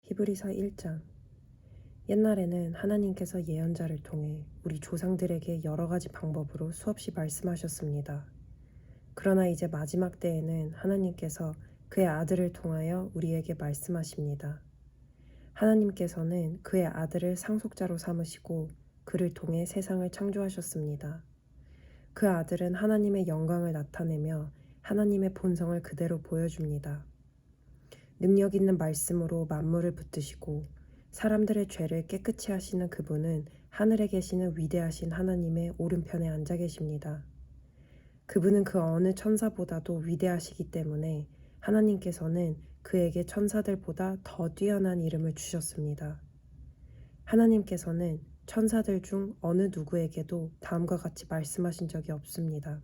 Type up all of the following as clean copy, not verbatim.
히브리서 1장. 옛날에는 하나님께서 예언자를 통해 우리 조상들에게 여러 가지 방법으로 수없이 말씀하셨습니다. 그러나 이제 마지막 때에는 하나님께서 그의 아들을 통하여 우리에게 말씀하십니다. 하나님께서는 그의 아들을 상속자로 삼으시고 그를 통해 세상을 창조하셨습니다. 그 아들은 하나님의 영광을 나타내며 하나님의 본성을 그대로 보여줍니다. 능력 있는 말씀으로 만물을 붙드시고 사람들의 죄를 깨끗이 하시는 그분은 하늘에 계시는 위대하신 하나님의 오른편에 앉아 계십니다. 그분은 그 어느 천사보다도 위대하시기 때문에 하나님께서는 그에게 천사들보다 더 뛰어난 이름을 주셨습니다. 하나님께서는 천사들 중 어느 누구에게도 다음과 같이 말씀하신 적이 없습니다.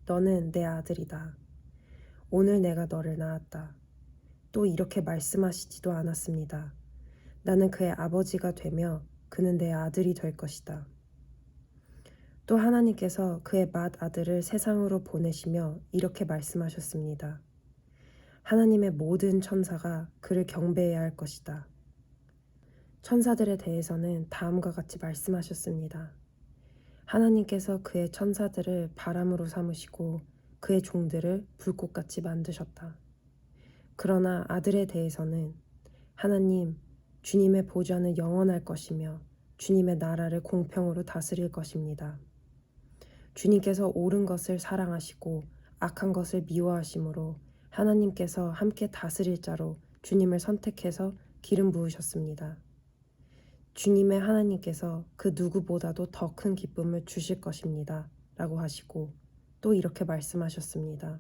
너는 내 아들이다. 오늘 내가 너를 낳았다. 또 이렇게 말씀하시지도 않았습니다. 나는 그의 아버지가 되며 그는 내 아들이 될 것이다. 또 하나님께서 그의 맏아들을 세상으로 보내시며 이렇게 말씀하셨습니다. 하나님의 모든 천사가 그를 경배해야 할 것이다. 천사들에 대해서는 다음과 같이 말씀하셨습니다. 하나님께서 그의 천사들을 바람으로 삼으시고 그의 종들을 불꽃같이 만드셨다. 그러나 아들에 대해서는 하나님, 주님의 보좌는 영원할 것이며 주님의 나라를 공평으로 다스릴 것입니다. 주님께서 옳은 것을 사랑하시고 악한 것을 미워하심으로 하나님께서 함께 다스릴 자로 주님을 선택해서 기름 부으셨습니다. 주님의 하나님께서 그 누구보다도 더 큰 기쁨을 주실 것입니다. 라고 하시고 또 이렇게 말씀하셨습니다.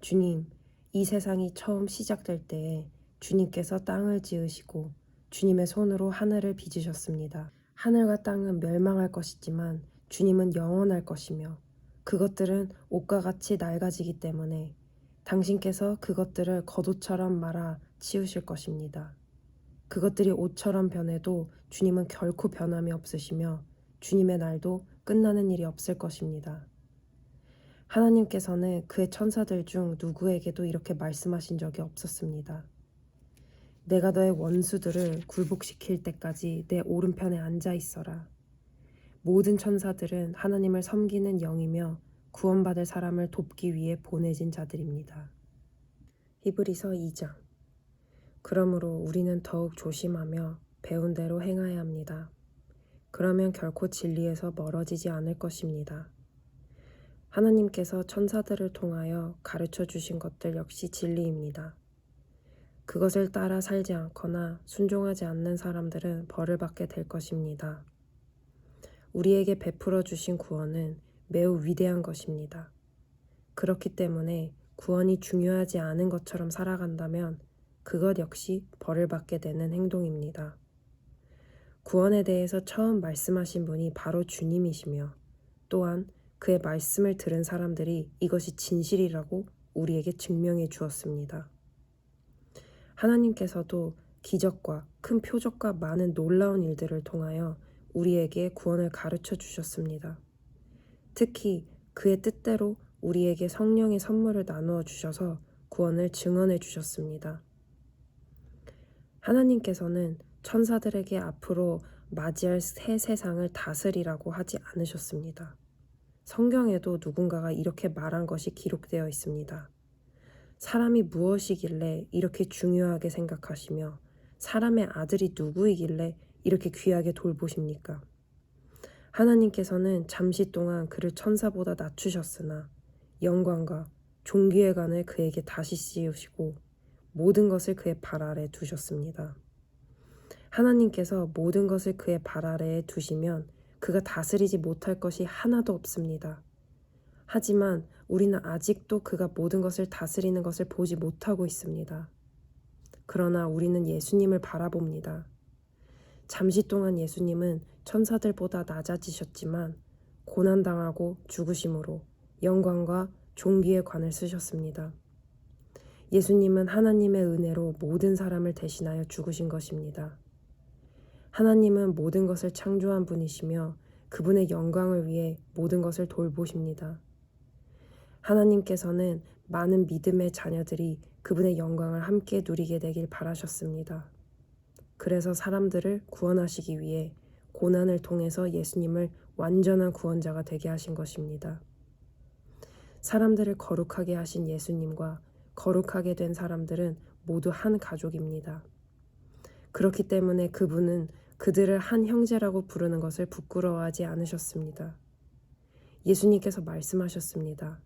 주님, 이 세상이 처음 시작될 때에 주님께서 땅을 지으시고 주님의 손으로 하늘을 빚으셨습니다. 하늘과 땅은 멸망할 것이지만 주님은 영원할 것이며 그것들은 옷과 같이 낡아지기 때문에 당신께서 그것들을 겉옷처럼 말아 치우실 것입니다. 그것들이 옷처럼 변해도 주님은 결코 변함이 없으시며 주님의 날도 끝나는 일이 없을 것입니다. 하나님께서는 그의 천사들 중 누구에게도 이렇게 말씀하신 적이 없었습니다. 내가 너의 원수들을 굴복시킬 때까지 내 오른편에 앉아 있어라. 모든 천사들은 하나님을 섬기는 영이며 구원받을 사람을 돕기 위해 보내진 자들입니다. 히브리서 2장. 그러므로 우리는 더욱 조심하며 배운 대로 행해야 합니다. 그러면 결코 진리에서 멀어지지 않을 것입니다. 하나님께서 천사들을 통하여 가르쳐 주신 것들 역시 진리입니다. 그것을 따라 살지 않거나 순종하지 않는 사람들은 벌을 받게 될 것입니다. 우리에게 베풀어 주신 구원은 매우 위대한 것입니다. 그렇기 때문에 구원이 중요하지 않은 것처럼 살아간다면 그것 역시 벌을 받게 되는 행동입니다. 구원에 대해서 처음 말씀하신 분이 바로 주님이시며 또한 그의 말씀을 들은 사람들이 이것이 진실이라고 우리에게 증명해 주었습니다. 하나님께서도 기적과 큰 표적과 많은 놀라운 일들을 통하여 우리에게 구원을 가르쳐 주셨습니다. 특히 그의 뜻대로 우리에게 성령의 선물을 나누어 주셔서 구원을 증언해 주셨습니다. 하나님께서는 천사들에게 앞으로 맞이할 새 세상을 다스리라고 하지 않으셨습니다. 성경에도 누군가가 이렇게 말한 것이 기록되어 있습니다. 사람이 무엇이길래 이렇게 중요하게 생각하시며 사람의 아들이 누구이길래 이렇게 귀하게 돌보십니까? 하나님께서는 잠시 동안 그를 천사보다 낮추셨으나 영광과 존귀의 관을 그에게 다시 씌우시고 모든 것을 그의 발 아래에 두셨습니다. 하나님께서 모든 것을 그의 발 아래에 두시면 그가 다스리지 못할 것이 하나도 없습니다. 하지만 우리는 아직도 그가 모든 것을 다스리는 것을 보지 못하고 있습니다. 그러나 우리는 예수님을 바라봅니다. 잠시 동안 예수님은 천사들보다 낮아지셨지만 고난당하고 죽으심으로 영광과 존귀의 관을 쓰셨습니다. 예수님은 하나님의 은혜로 모든 사람을 대신하여 죽으신 것입니다. 하나님은 모든 것을 창조한 분이시며 그분의 영광을 위해 모든 것을 돌보십니다. 하나님께서는 많은 믿음의 자녀들이 그분의 영광을 함께 누리게 되길 바라셨습니다. 그래서 사람들을 구원하시기 위해 고난을 통해서 예수님을 완전한 구원자가 되게 하신 것입니다. 사람들을 거룩하게 하신 예수님과 거룩하게 된 사람들은 모두 한 가족입니다. 그렇기 때문에 그분은 그들을 한 형제라고 부르는 것을 부끄러워하지 않으셨습니다. 예수님께서 말씀하셨습니다.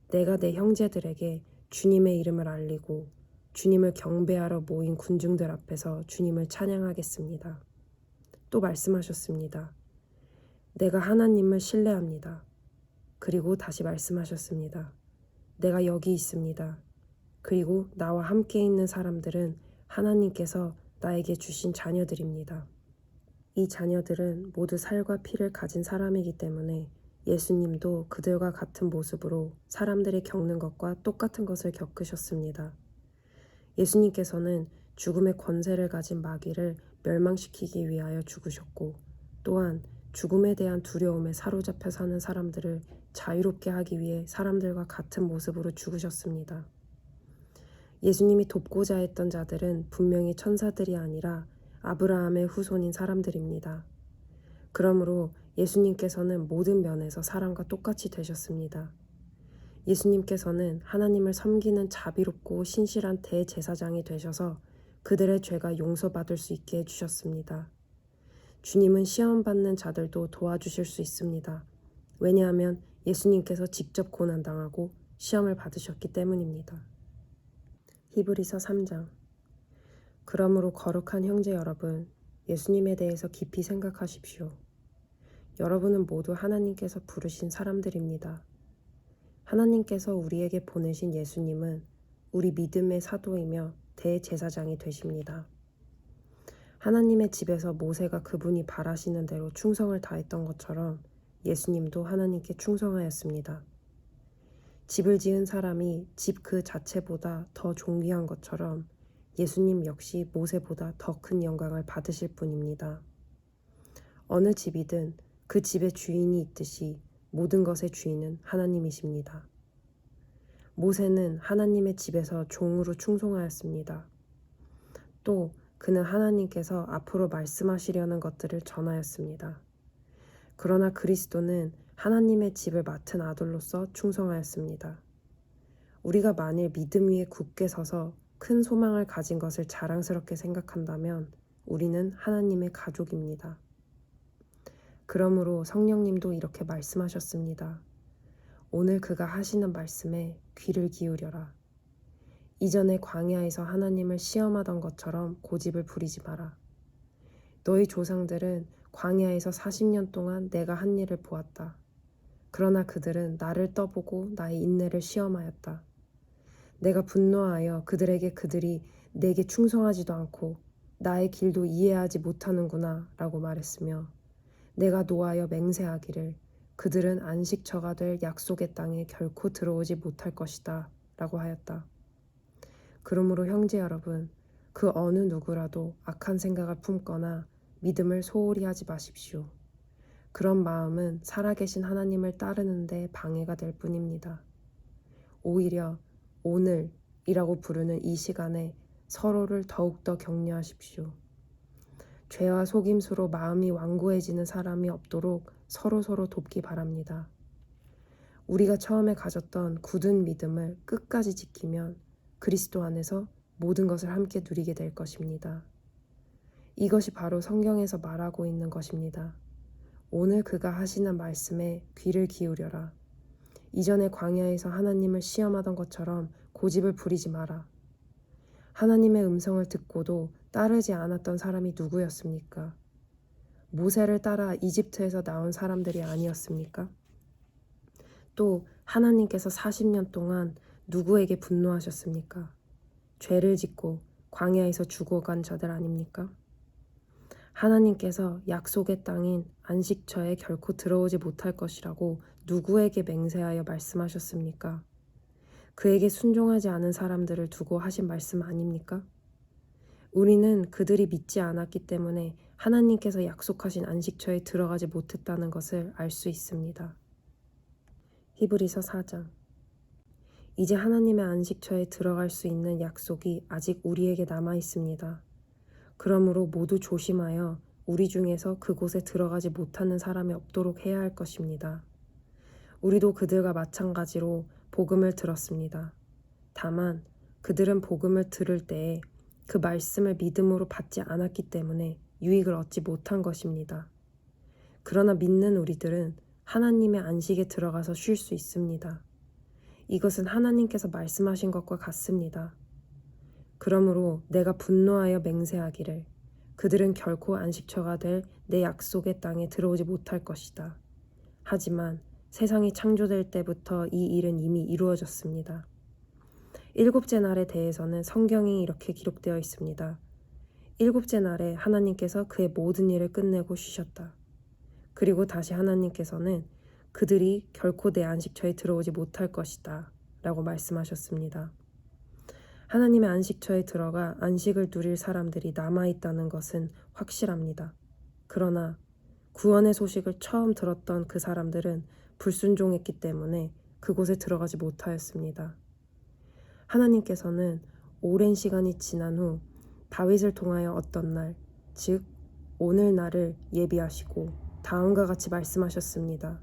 내가 내 형제들에게 주님의 이름을 알리고 주님을 경배하러 모인 군중들 앞에서 주님을 찬양하겠습니다. 또 말씀하셨습니다. 내가 하나님을 신뢰합니다. 그리고 다시 말씀하셨습니다. 내가 여기 있습니다. 그리고 나와 함께 있는 사람들은 하나님께서 나에게 주신 자녀들입니다. 이 자녀들은 모두 살과 피를 가진 사람이기 때문에 예수님도 그들과 같은 모습으로 사람들이 겪는 것과 똑같은 것을 겪으셨습니다. 예수님께서는 죽음의 권세를 가진 마귀를 멸망시키기 위하여 죽으셨고 또한 죽음에 대한 두려움에 사로잡혀 사는 사람들을 자유롭게 하기 위해 사람들과 같은 모습으로 죽으셨습니다. 예수님이 돕고자 했던 자들은 분명히 천사들이 아니라 아브라함의 후손인 사람들입니다. 그러므로 예수님께서는 모든 면에서 사람과 똑같이 되셨습니다. 예수님께서는 하나님을 섬기는 자비롭고 신실한 대제사장이 되셔서 그들의 죄가 용서받을 수 있게 해주셨습니다. 주님은 시험받는 자들도 도와주실 수 있습니다. 왜냐하면 예수님께서 직접 고난당하고 시험을 받으셨기 때문입니다. 히브리서 3장. 그러므로 거룩한 형제 여러분, 예수님에 대해서 깊이 생각하십시오. 여러분은 모두 하나님께서 부르신 사람들입니다. 하나님께서 우리에게 보내신 예수님은 우리 믿음의 사도이며 대제사장이 되십니다. 하나님의 집에서 모세가 그분이 바라시는 대로 충성을 다했던 것처럼 예수님도 하나님께 충성하였습니다. 집을 지은 사람이 집 그 자체보다 더 존귀한 것처럼 예수님 역시 모세보다 더 큰 영광을 받으실 분입니다. 어느 집이든 그 집의 주인이 있듯이 모든 것의 주인은 하나님이십니다. 모세는 하나님의 집에서 종으로 충성하였습니다. 또 그는 하나님께서 앞으로 말씀하시려는 것들을 전하였습니다. 그러나 그리스도는 하나님의 집을 맡은 아들로서 충성하였습니다. 우리가 만일 믿음 위에 굳게 서서 큰 소망을 가진 것을 자랑스럽게 생각한다면 우리는 하나님의 가족입니다. 그러므로 성령님도 이렇게 말씀하셨습니다. 오늘 그가 하시는 말씀에 귀를 기울여라. 이전에 광야에서 하나님을 시험하던 것처럼 고집을 부리지 마라. 너희 조상들은 광야에서 40년 동안 내가 한 일을 보았다. 그러나 그들은 나를 떠보고 나의 인내를 시험하였다. 내가 분노하여 그들에게 그들이 내게 충성하지도 않고 나의 길도 이해하지 못하는구나 라고 말했으며 내가 노하여 맹세하기를 그들은 안식처가 될 약속의 땅에 결코 들어오지 못할 것이다 라고 하였다. 그러므로 형제 여러분, 그 어느 누구라도 악한 생각을 품거나 믿음을 소홀히 하지 마십시오. 그런 마음은 살아계신 하나님을 따르는 데 방해가 될 뿐입니다. 오히려 오늘이라고 부르는 이 시간에 서로를 더욱더 격려하십시오. 죄와 속임수로 마음이 완고해지는 사람이 없도록 서로 돕기 바랍니다. 우리가 처음에 가졌던 굳은 믿음을 끝까지 지키면 그리스도 안에서 모든 것을 함께 누리게 될 것입니다. 이것이 바로 성경에서 말하고 있는 것입니다. 오늘 그가 하시는 말씀에 귀를 기울여라. 이전에 광야에서 하나님을 시험하던 것처럼 고집을 부리지 마라. 하나님의 음성을 듣고도 따르지 않았던 사람이 누구였습니까? 모세를 따라 이집트에서 나온 사람들이 아니었습니까? 또 하나님께서 40년 동안 누구에게 분노하셨습니까? 죄를 짓고 광야에서 죽어간 자들 아닙니까? 하나님께서 약속의 땅인 안식처에 결코 들어오지 못할 것이라고 누구에게 맹세하여 말씀하셨습니까? 그에게 순종하지 않은 사람들을 두고 하신 말씀 아닙니까? 우리는 그들이 믿지 않았기 때문에 하나님께서 약속하신 안식처에 들어가지 못했다는 것을 알 수 있습니다. 히브리서 4장. 이제 하나님의 안식처에 들어갈 수 있는 약속이 아직 우리에게 남아 있습니다. 그러므로 모두 조심하여 우리 중에서 그곳에 들어가지 못하는 사람이 없도록 해야 할 것입니다. 우리도 그들과 마찬가지로 복음을 들었습니다. 다만 그들은 복음을 들을 때에 그 말씀을 믿음으로 받지 않았기 때문에 유익을 얻지 못한 것입니다. 그러나 믿는 우리들은 하나님의 안식에 들어가서 쉴 수 있습니다. 이것은 하나님께서 말씀하신 것과 같습니다. 그러므로 내가 분노하여 맹세하기를 그들은 결코 안식처가 될 내 약속의 땅에 들어오지 못할 것이다. 하지만 세상이 창조될 때부터 이 일은 이미 이루어졌습니다. 일곱째 날에 대해서는 성경이 이렇게 기록되어 있습니다. 일곱째 날에 하나님께서 그의 모든 일을 끝내고 쉬셨다. 그리고 다시 하나님께서는 그들이 결코 내 안식처에 들어오지 못할 것이다 라고 말씀하셨습니다. 하나님의 안식처에 들어가 안식을 누릴 사람들이 남아있다는 것은 확실합니다. 그러나 구원의 소식을 처음 들었던 그 사람들은 불순종했기 때문에 그곳에 들어가지 못하였습니다. 하나님께서는 오랜 시간이 지난 후 다윗을 통하여 어떤 날, 즉 오늘날을 예비하시고 다음과 같이 말씀하셨습니다.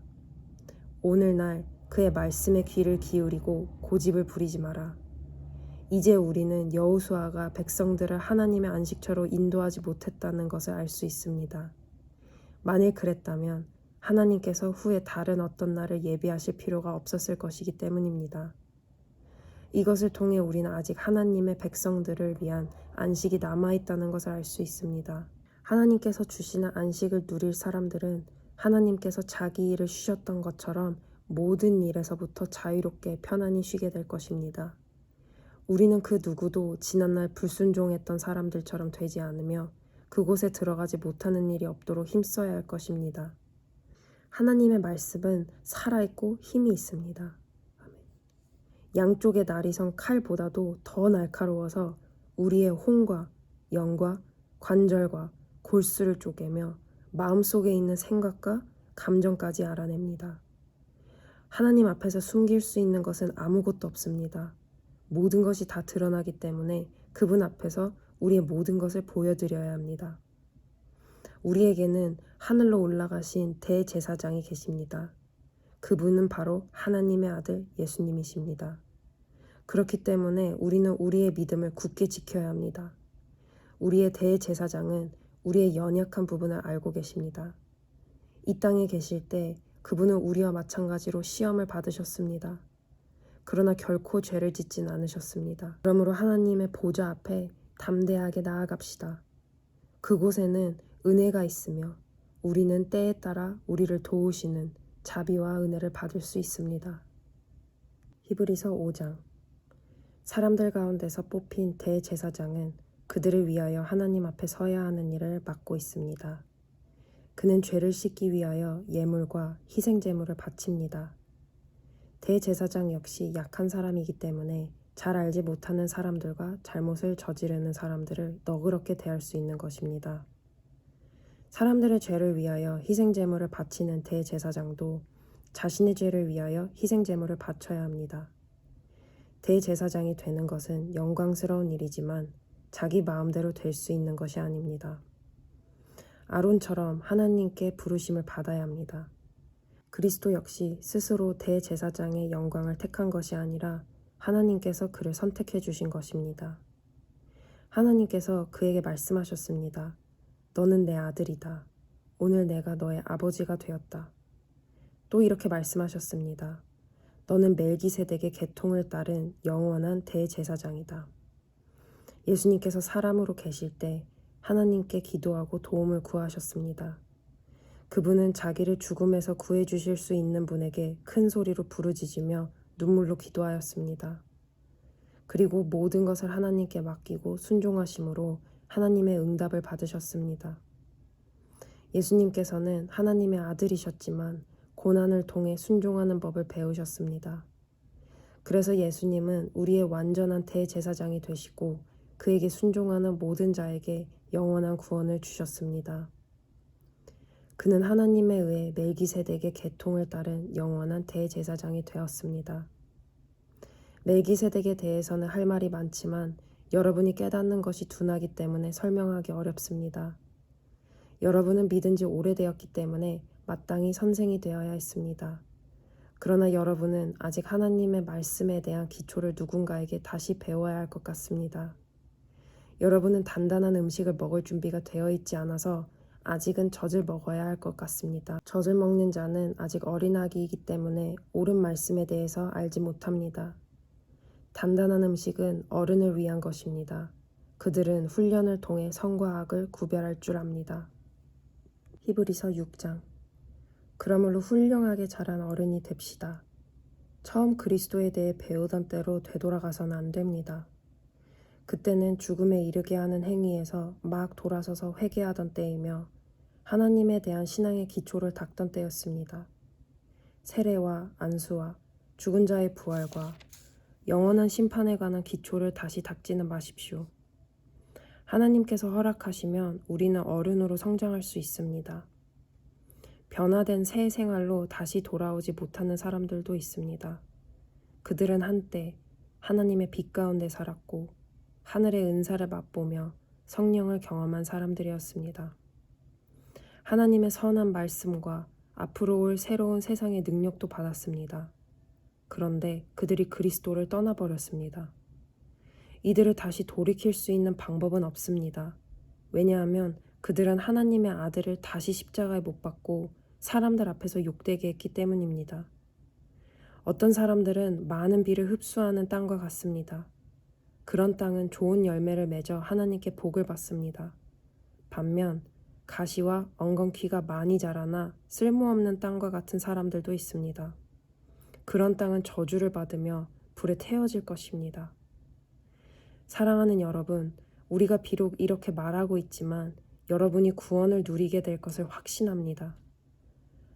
오늘날 그의 말씀에 귀를 기울이고 고집을 부리지 마라. 이제 우리는 여호수아가 백성들을 하나님의 안식처로 인도하지 못했다는 것을 알 수 있습니다. 만일 그랬다면 하나님께서 후에 다른 어떤 날을 예비하실 필요가 없었을 것이기 때문입니다. 이것을 통해 우리는 아직 하나님의 백성들을 위한 안식이 남아있다는 것을 알 수 있습니다. 하나님께서 주시는 안식을 누릴 사람들은 하나님께서 자기 일을 쉬셨던 것처럼 모든 일에서부터 자유롭게 편안히 쉬게 될 것입니다. 우리는 그 누구도 지난날 불순종했던 사람들처럼 되지 않으며 그곳에 들어가지 못하는 일이 없도록 힘써야 할 것입니다. 하나님의 말씀은 살아있고 힘이 있습니다. 양쪽의 날이 선 칼보다도 더 날카로워서 우리의 혼과 영과 관절과 골수를 쪼개며 마음속에 있는 생각과 감정까지 알아냅니다. 하나님 앞에서 숨길 수 있는 것은 아무것도 없습니다. 모든 것이 다 드러나기 때문에 그분 앞에서 우리의 모든 것을 보여드려야 합니다. 우리에게는 하늘로 올라가신 대제사장이 계십니다. 그분은 바로 하나님의 아들 예수님이십니다. 그렇기 때문에 우리는 우리의 믿음을 굳게 지켜야 합니다. 우리의 대제사장은 우리의 연약한 부분을 알고 계십니다. 이 땅에 계실 때 그분은 우리와 마찬가지로 시험을 받으셨습니다. 그러나 결코 죄를 짓진 않으셨습니다. 그러므로 하나님의 보좌 앞에 담대하게 나아갑시다. 그곳에는 은혜가 있으며 우리는 때에 따라 우리를 도우시는 자비와 은혜를 받을 수 있습니다. 히브리서 5장. 사람들 가운데서 뽑힌 대제사장은 그들을 위하여 하나님 앞에 서야 하는 일을 맡고 있습니다. 그는 죄를 씻기 위하여 예물과 희생제물을 바칩니다. 대제사장 역시 약한 사람이기 때문에 잘 알지 못하는 사람들과 잘못을 저지르는 사람들을 너그럽게 대할 수 있는 것입니다. 사람들의 죄를 위하여 희생제물을 바치는 대제사장도 자신의 죄를 위하여 희생제물을 바쳐야 합니다. 대제사장이 되는 것은 영광스러운 일이지만 자기 마음대로 될 수 있는 것이 아닙니다. 아론처럼 하나님께 부르심을 받아야 합니다. 그리스도 역시 스스로 대제사장의 영광을 택한 것이 아니라 하나님께서 그를 선택해 주신 것입니다. 하나님께서 그에게 말씀하셨습니다. 너는 내 아들이다. 오늘 내가 너의 아버지가 되었다. 또 이렇게 말씀하셨습니다. 너는 멜기세덱의 계통을 따른 영원한 대제사장이다. 예수님께서 사람으로 계실 때 하나님께 기도하고 도움을 구하셨습니다. 그분은 자기를 죽음에서 구해주실 수 있는 분에게 큰 소리로 부르짖으며 눈물로 기도하였습니다. 그리고 모든 것을 하나님께 맡기고 순종하심으로 하나님의 응답을 받으셨습니다. 예수님께서는 하나님의 아들이셨지만 고난을 통해 순종하는 법을 배우셨습니다. 그래서 예수님은 우리의 완전한 대제사장이 되시고 그에게 순종하는 모든 자에게 영원한 구원을 주셨습니다. 그는 하나님에 의해 멜기세덱의 계통을 따른 영원한 대제사장이 되었습니다. 멜기세덱에 대해서는 할 말이 많지만 여러분이 깨닫는 것이 둔하기 때문에 설명하기 어렵습니다. 여러분은 믿은 지 오래되었기 때문에 마땅히 선생이 되어야 했습니다. 그러나 여러분은 아직 하나님의 말씀에 대한 기초를 누군가에게 다시 배워야 할 것 같습니다. 여러분은 단단한 음식을 먹을 준비가 되어 있지 않아서 아직은 젖을 먹어야 할 것 같습니다. 젖을 먹는 자는 아직 어린아기이기 때문에 옳은 말씀에 대해서 알지 못합니다. 단단한 음식은 어른을 위한 것입니다. 그들은 훈련을 통해 선과 악을 구별할 줄 압니다. 히브리서 6장. 그러므로 훌륭하게 자란 어른이 됩시다. 처음 그리스도에 대해 배우던 때로 되돌아가서는 안 됩니다. 그때는 죽음에 이르게 하는 행위에서 막 돌아서서 회개하던 때이며 하나님에 대한 신앙의 기초를 닦던 때였습니다. 세례와 안수와 죽은 자의 부활과 영원한 심판에 관한 기초를 다시 닦지는 마십시오. 하나님께서 허락하시면 우리는 어른으로 성장할 수 있습니다. 변화된 새 생활로 다시 돌아오지 못하는 사람들도 있습니다. 그들은 한때 하나님의 빛 가운데 살았고 하늘의 은사를 맛보며 성령을 경험한 사람들이었습니다. 하나님의 선한 말씀과 앞으로 올 새로운 세상의 능력도 받았습니다. 그런데 그들이 그리스도를 떠나버렸습니다. 이들을 다시 돌이킬 수 있는 방법은 없습니다. 왜냐하면 그들은 하나님의 아들을 다시 십자가에 못 박고 사람들 앞에서 욕되게 했기 때문입니다. 어떤 사람들은 많은 비를 흡수하는 땅과 같습니다. 그런 땅은 좋은 열매를 맺어 하나님께 복을 받습니다. 반면 가시와 엉겅퀴가 많이 자라나 쓸모없는 땅과 같은 사람들도 있습니다. 그런 땅은 저주를 받으며 불에 태워질 것입니다. 사랑하는 여러분, 우리가 비록 이렇게 말하고 있지만 여러분이 구원을 누리게 될 것을 확신합니다.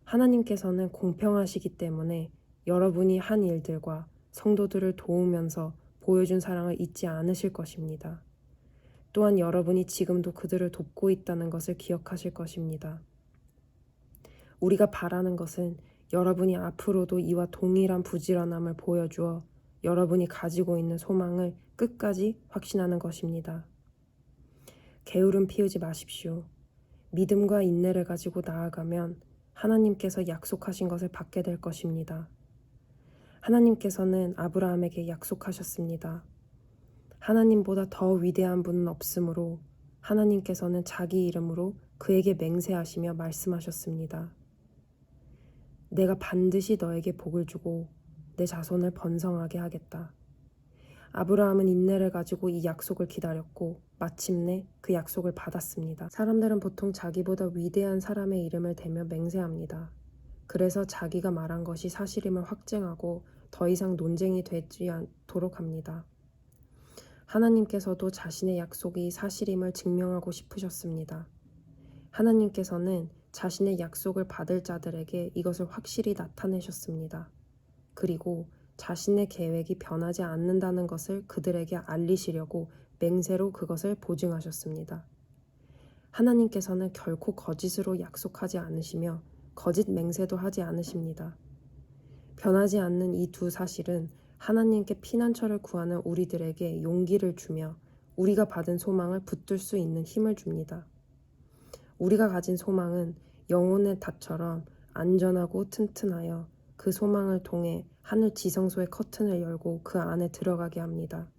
하나님께서는 공평하시기 때문에 여러분이 한 일들과 성도들을 도우면서 보여준 사랑을 잊지 않으실 것입니다. 또한 여러분이 지금도 그들을 돕고 있다는 것을 기억하실 것입니다. 우리가 바라는 것은 여러분이 앞으로도 이와 동일한 부지런함을 보여주어 여러분이 가지고 있는 소망을 끝까지 확신하는 것입니다. 게으름 피우지 마십시오. 믿음과 인내를 가지고 나아가면 하나님께서 약속하신 것을 받게 될 것입니다. 하나님께서는 아브라함에게 약속하셨습니다. 하나님보다 더 위대한 분은 없으므로 하나님께서는 자기 이름으로 그에게 맹세하시며 말씀하셨습니다. 내가 반드시 너에게 복을 주고 내 자손을 번성하게 하겠다. 아브라함은 인내를 가지고 이 약속을 기다렸고 마침내 그 약속을 받았습니다. 사람들은 보통 자기보다 위대한 사람의 이름을 대며 맹세합니다. 그래서 자기가 말한 것이 사실임을 확증하고 더 이상 논쟁이 되지 않도록 합니다. 하나님께서도 자신의 약속이 사실임을 증명하고 싶으셨습니다. 하나님께서는 자신의 약속을 받을 자들에게 이것을 확실히 나타내셨습니다. 그리고 자신의 계획이 변하지 않는다는 것을 그들에게 알리시려고 맹세로 그것을 보증하셨습니다. 하나님께서는 결코 거짓으로 약속하지 않으시며 거짓 맹세도 하지 않으십니다. 변하지 않는 이 두 사실은 하나님께 피난처를 구하는 우리들에게 용기를 주며 우리가 받은 소망을 붙들 수 있는 힘을 줍니다. 우리가 가진 소망은 영혼의 닷처럼 안전하고 튼튼하여 그 소망을 통해 하늘 지성소의 커튼을 열고 그 안에 들어가게 합니다.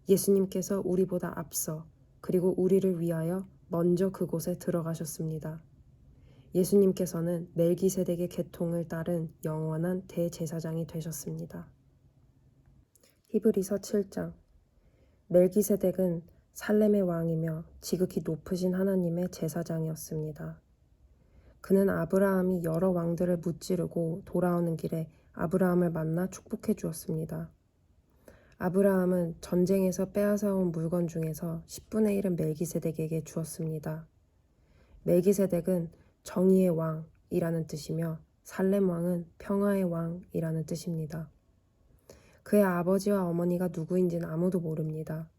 예수님께서 우리보다 앞서 그리고 우리를 위하여 먼저 그곳에 들어가셨습니다. 예수님께서는 멜기세덱의 계통을 따른 영원한 대제사장이 되셨습니다. 히브리서 7장. 멜기세덱은 살렘의 왕이며 지극히 높으신 하나님의 제사장이었습니다. 그는 아브라함이 여러 왕들을 무찌르고 돌아오는 길에 아브라함을 만나 축복해 주었습니다. 아브라함은 전쟁에서 빼앗아온 물건 중에서 10분의 1은 멜기세덱에게 주었습니다. 멜기세덱은 정의의 왕이라는 뜻이며 살렘 왕은 평화의 왕이라는 뜻입니다. 그의 아버지와 어머니가 누구인지는 아무도 모릅니다.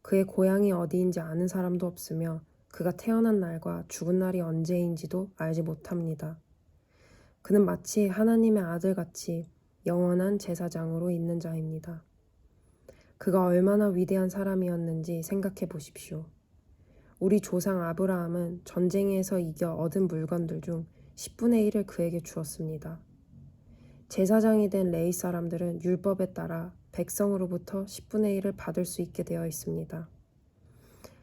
그의 고향이 어디인지 아는 사람도 없으며 그가 태어난 날과 죽은 날이 언제인지도 알지 못합니다. 그는 마치 하나님의 아들같이 영원한 제사장으로 있는 자입니다. 그가 얼마나 위대한 사람이었는지 생각해 보십시오. 우리 조상 아브라함은 전쟁에서 이겨 얻은 물건들 중 10분의 1을 그에게 주었습니다. 제사장이 된 레위 사람들은 율법에 따라 백성으로부터 10분의 1을 받을 수 있게 되어 있습니다.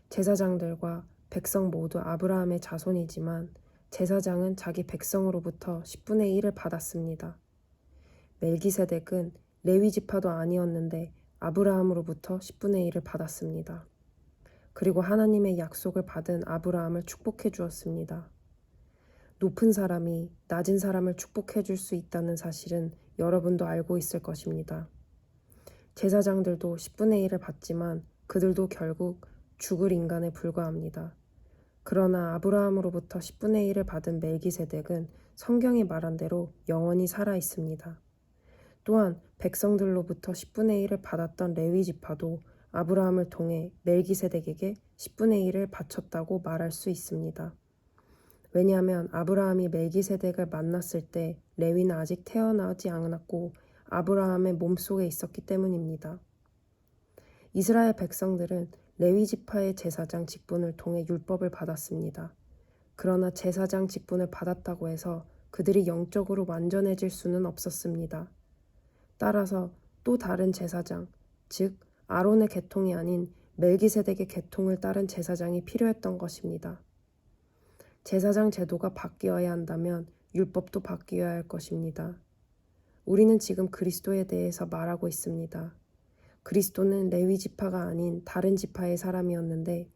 제사장들과 백성 모두 아브라함의 자손이지만 제사장은 자기 백성으로부터 10분의 1을 받았습니다. 멜기세덱은 레위 지파도 아니었는데 아브라함으로부터 10분의 1을 받았습니다. 그리고 하나님의 약속을 받은 아브라함을 축복해 주었습니다. 높은 사람이 낮은 사람을 축복해 줄 수 있다는 사실은 여러분도 알고 있을 것입니다. 제사장들도 10분의 1을 받지만 그들도 결국 죽을 인간에 불과합니다. 그러나 아브라함으로부터 10분의 1을 받은 멜기세덱은 성경이 말한 대로 영원히 살아 있습니다. 또한 백성들로부터 10분의 1을 받았던 레위 지파도 아브라함을 통해 멜기세덱에게 10분의 1을 바쳤다고 말할 수 있습니다. 왜냐하면 아브라함이 멜기세덱을 만났을 때 레위는 아직 태어나지 않았고 아브라함의 몸속에 있었기 때문입니다. 이스라엘 백성들은 레위 지파의 제사장 직분을 통해 율법을 받았습니다. 그러나 제사장 직분을 받았다고 해서 그들이 영적으로 완전해질 수는 없었습니다. 따라서 또 다른 제사장, 즉 아론의 계통이 아닌 멜기세덱의 계통을 따른 제사장이 필요했던 것입니다. 제사장 제도가 바뀌어야 한다면 율법도 바뀌어야 할 것입니다. 우리는 지금 그리스도에 대해서 말하고 있습니다. 그리스도는 레위 지파가 아닌 다른 지파의 사람이었는데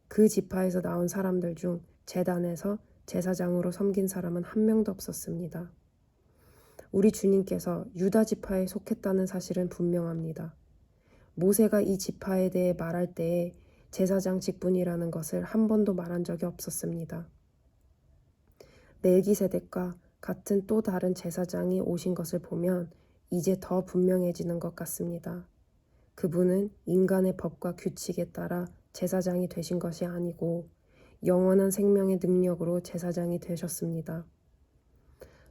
그 지파에서 나온 사람들 중 제단에서 제사장으로 섬긴 사람은 한 명도 없었습니다. 우리 주님께서 유다 지파에 속했다는 사실은 분명합니다. 모세가 이 지파에 대해 말할 때에 제사장 직분이라는 것을 한 번도 말한 적이 없었습니다. 멜기세덱과 같은 또 다른 제사장이 오신 것을 보면 이제 더 분명해지는 것 같습니다. 그분은 인간의 법과 규칙에 따라 제사장이 되신 것이 아니고 영원한 생명의 능력으로 제사장이 되셨습니다.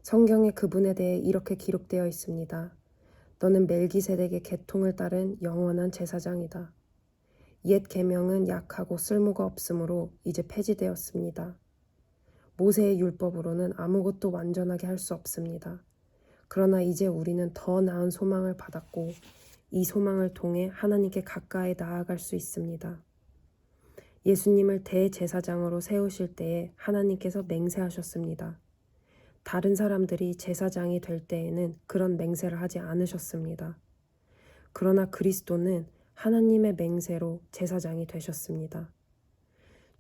성경에 그분에 대해 이렇게 기록되어 있습니다. 너는 멜기세덱의 계통을 따른 영원한 제사장이다. 옛 계명은 약하고 쓸모가 없으므로 이제 폐지되었습니다. 모세의 율법으로는 아무것도 완전하게 할 수 없습니다. 그러나 이제 우리는 더 나은 소망을 받았고 이 소망을 통해 하나님께 가까이 나아갈 수 있습니다. 예수님을 대제사장으로 세우실 때에 하나님께서 맹세하셨습니다. 다른 사람들이 제사장이 될 때에는 그런 맹세를 하지 않으셨습니다. 그러나 그리스도는 하나님의 맹세로 제사장이 되셨습니다.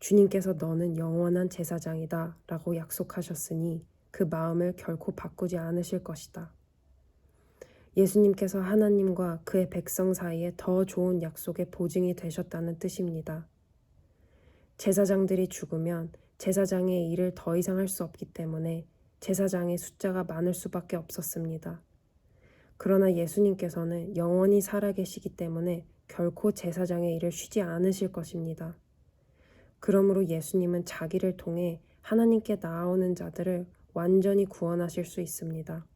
주님께서 너는 영원한 제사장이다 라고 약속하셨으니 그 마음을 결코 바꾸지 않으실 것이다. 예수님께서 하나님과 그의 백성 사이에 더 좋은 약속의 보증이 되셨다는 뜻입니다. 제사장들이 죽으면 제사장의 일을 더 이상 할 수 없기 때문에 제사장의 숫자가 많을 수밖에 없었습니다. 그러나 예수님께서는 영원히 살아계시기 때문에 결코 제사장의 일을 쉬지 않으실 것입니다. 그러므로 예수님은 자기를 통해 하나님께 나아오는 자들을 완전히 구원하실 수 있습니다.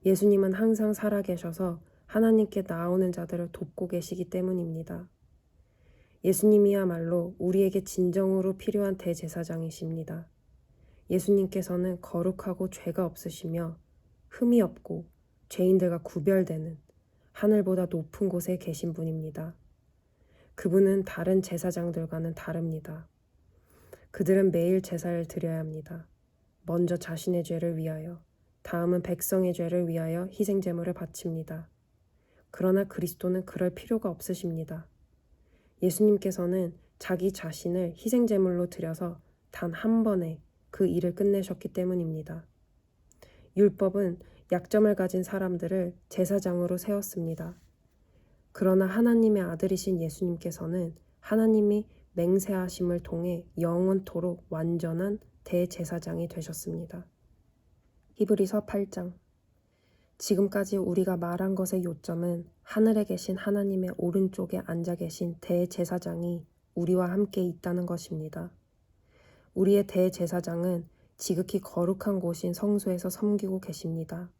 예수님은 항상 살아계셔서 하나님께 나아오는 자들을 돕고 계시기 때문입니다. 예수님이야말로 우리에게 진정으로 필요한 대제사장이십니다. 예수님께서는 거룩하고 죄가 없으시며 흠이 없고 죄인들과 구별되는 하늘보다 높은 곳에 계신 분입니다. 그분은 다른 제사장들과는 다릅니다. 그들은 매일 제사를 드려야 합니다. 먼저 자신의 죄를 위하여, 다음은 백성의 죄를 위하여 희생제물을 바칩니다. 그러나 그리스도는 그럴 필요가 없으십니다. 예수님께서는 자기 자신을 희생제물로 드려서 단 한 번에 그 일을 끝내셨기 때문입니다. 율법은 약점을 가진 사람들을 제사장으로 세웠습니다. 그러나 하나님의 아들이신 예수님께서는 하나님이 맹세하심을 통해 영원토록 완전한 대제사장이 되셨습니다. 히브리서 8장. 지금까지 우리가 말한 것의 요점은 하늘에 계신 하나님의 오른쪽에 앉아 계신 대제사장이 우리와 함께 있다는 것입니다. 우리의 대제사장은 지극히 거룩한 곳인 성소에서 섬기고 계십니다.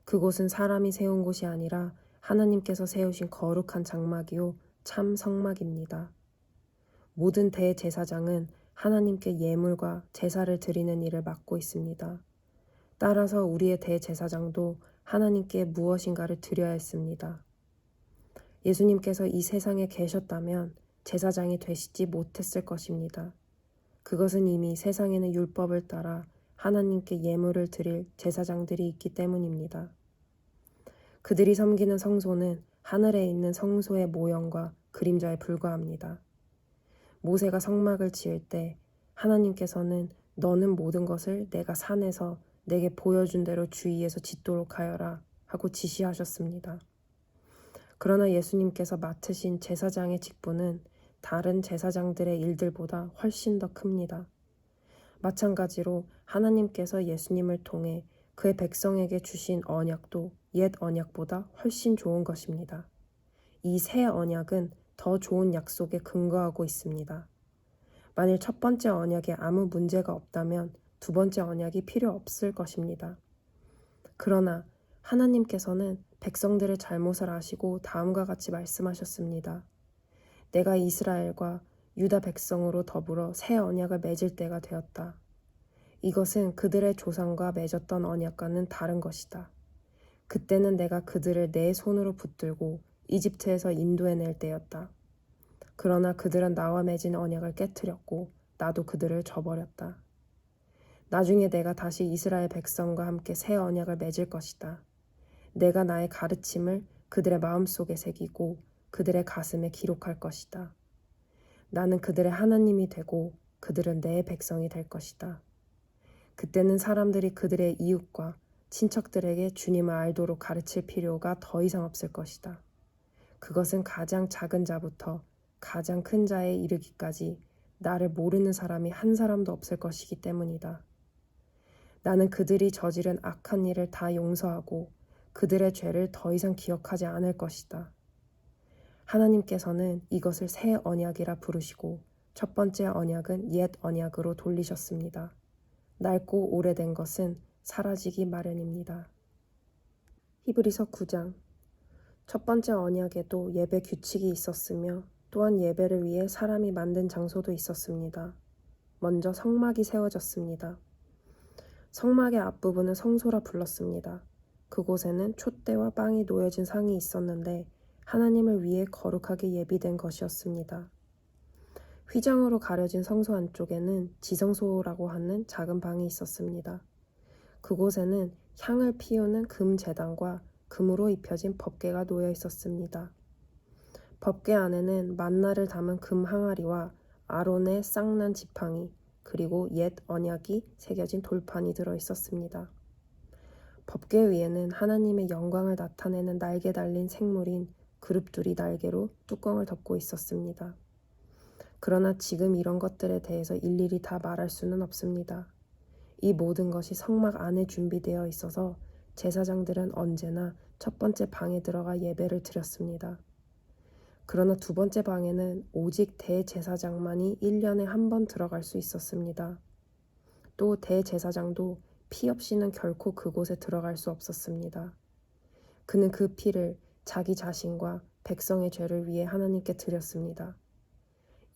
그곳은 사람이 세운 곳이 아니라 하나님께서 세우신 거룩한 장막이요 참 성막입니다. 모든 대제사장은 하나님께 예물과 제사를 드리는 일을 맡고 있습니다. 따라서 우리의 대제사장도 하나님께 무엇인가를 드려야 했습니다. 예수님께서 이 세상에 계셨다면 제사장이 되시지 못했을 것입니다. 그것은 이미 세상에는 율법을 따라 하나님께 예물을 드릴 제사장들이 있기 때문입니다. 그들이 섬기는 성소는 하늘에 있는 성소의 모형과 그림자에 불과합니다. 모세가 성막을 지을 때 하나님께서는 너는 모든 것을 내가 산에서 내게 보여준 대로 주위에서 짓도록 하여라 하고 지시하셨습니다. 그러나 예수님께서 맡으신 제사장의 직분은 다른 제사장들의 일들보다 훨씬 더 큽니다. 마찬가지로 하나님께서 예수님을 통해 그의 백성에게 주신 언약도 옛 언약보다 훨씬 좋은 것입니다. 이 새 언약은 더 좋은 약속에 근거하고 있습니다. 만일 첫 번째 언약에 아무 문제가 없다면 두 번째 언약이 필요 없을 것입니다. 그러나 하나님께서는 백성들의 잘못을 아시고 다음과 같이 말씀하셨습니다. 내가 이스라엘과 유다 백성으로 더불어 새 언약을 맺을 때가 되었다. 이것은 그들의 조상과 맺었던 언약과는 다른 것이다. 그때는 내가 그들을 내 손으로 붙들고 이집트에서 인도해낼 때였다. 그러나 그들은 나와 맺은 언약을 깨뜨렸고 나도 그들을 저버렸다. 나중에 내가 다시 이스라엘 백성과 함께 새 언약을 맺을 것이다. 내가 나의 가르침을 그들의 마음속에 새기고 그들의 가슴에 기록할 것이다. 나는 그들의 하나님이 되고 그들은 내 백성이 될 것이다. 그때는 사람들이 그들의 이웃과 친척들에게 주님을 알도록 가르칠 필요가 더 이상 없을 것이다. 그것은 가장 작은 자부터 가장 큰 자에 이르기까지 나를 모르는 사람이 한 사람도 없을 것이기 때문이다. 나는 그들이 저지른 악한 일을 다 용서하고 그들의 죄를 더 이상 기억하지 않을 것이다. 하나님께서는 이것을 새 언약이라 부르시고 첫 번째 언약은 옛 언약으로 돌리셨습니다. 낡고 오래된 것은 사라지기 마련입니다. 히브리서 9장. 첫 번째 언약에도 예배 규칙이 있었으며 또한 예배를 위해 사람이 만든 장소도 있었습니다. 먼저 성막이 세워졌습니다. 성막의 앞부분은 성소라 불렀습니다. 그곳에는 촛대와 빵이 놓여진 상이 있었는데 하나님을 위해 거룩하게 예비된 것이었습니다. 휘장으로 가려진 성소 안쪽에는 지성소라고 하는 작은 방이 있었습니다. 그곳에는 향을 피우는 금 제단과 금으로 입혀진 법궤가 놓여 있었습니다. 법궤 안에는 만나를 담은 금 항아리와 아론의 쌍난 지팡이 그리고 옛 언약이 새겨진 돌판이 들어 있었습니다. 법궤 위에는 하나님의 영광을 나타내는 날개 달린 생물인 그룹들이 날개로 뚜껑을 덮고 있었습니다. 그러나 지금 이런 것들에 대해서 일일이 다 말할 수는 없습니다. 이 모든 것이 성막 안에 준비되어 있어서 제사장들은 언제나 첫 번째 방에 들어가 예배를 드렸습니다. 그러나 두 번째 방에는 오직 대제사장만이 1년에 한 번 들어갈 수 있었습니다. 또 대제사장도 피 없이는 결코 그곳에 들어갈 수 없었습니다. 그는 그 피를 자기 자신과 백성의 죄를 위해 하나님께 드렸습니다.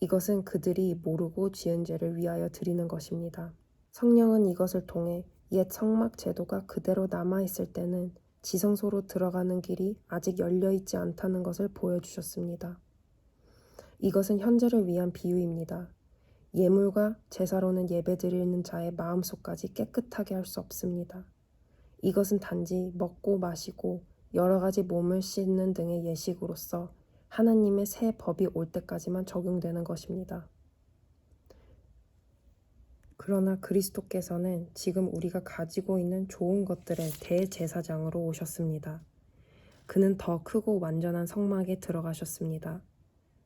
이것은 그들이 모르고 지은 죄를 위하여 드리는 것입니다. 성령은 이것을 통해 옛 성막 제도가 그대로 남아있을 때는 지성소로 들어가는 길이 아직 열려있지 않다는 것을 보여주셨습니다. 이것은 현재를 위한 비유입니다. 예물과 제사로는 예배드리는 자의 마음속까지 깨끗하게 할 수 없습니다. 이것은 단지 먹고 마시고 여러 가지 몸을 씻는 등의 예식으로서 하나님의 새 법이 올 때까지만 적용되는 것입니다. 그러나 그리스도께서는 지금 우리가 가지고 있는 좋은 것들의 대제사장으로 오셨습니다. 그는 더 크고 완전한 성막에 들어가셨습니다.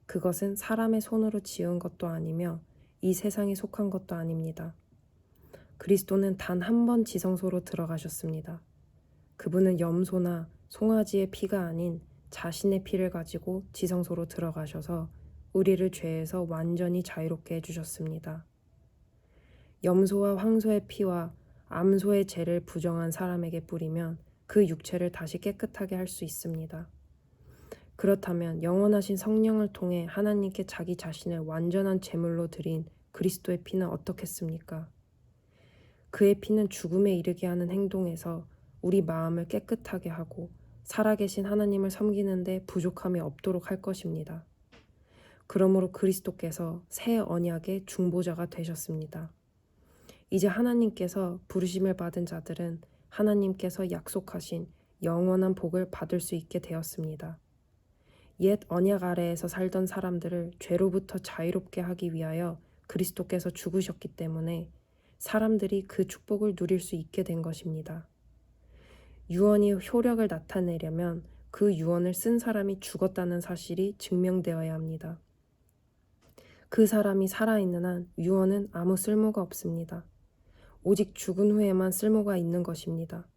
그것은 사람의 손으로 지은 것도 아니며 이 세상에 속한 것도 아닙니다. 그리스도는 단 한 번 지성소로 들어가셨습니다. 그분은 염소나 송아지의 피가 아닌 자신의 피를 가지고 지성소로 들어가셔서 우리를 죄에서 완전히 자유롭게 해주셨습니다. 염소와 황소의 피와 암소의 죄를 부정한 사람에게 뿌리면 그 육체를 다시 깨끗하게 할 수 있습니다. 그렇다면 영원하신 성령을 통해 하나님께 자기 자신을 완전한 제물로 드린 그리스도의 피는 어떻겠습니까? 그의 피는 죽음에 이르게 하는 행동에서 우리 마음을 깨끗하게 하고 살아계신 하나님을 섬기는 데 부족함이 없도록 할 것입니다. 그러므로 그리스도께서 새 언약의 중보자가 되셨습니다. 이제 하나님께서 부르심을 받은 자들은 하나님께서 약속하신 영원한 복을 받을 수 있게 되었습니다. 옛 언약 아래에서 살던 사람들을 죄로부터 자유롭게 하기 위하여 그리스도께서 죽으셨기 때문에 사람들이 그 축복을 누릴 수 있게 된 것입니다. 유언이 효력을 나타내려면 그 유언을 쓴 사람이 죽었다는 사실이 증명되어야 합니다. 그 사람이 살아있는 한 유언은 아무 쓸모가 없습니다. 오직 죽은 후에만 쓸모가 있는 것입니다.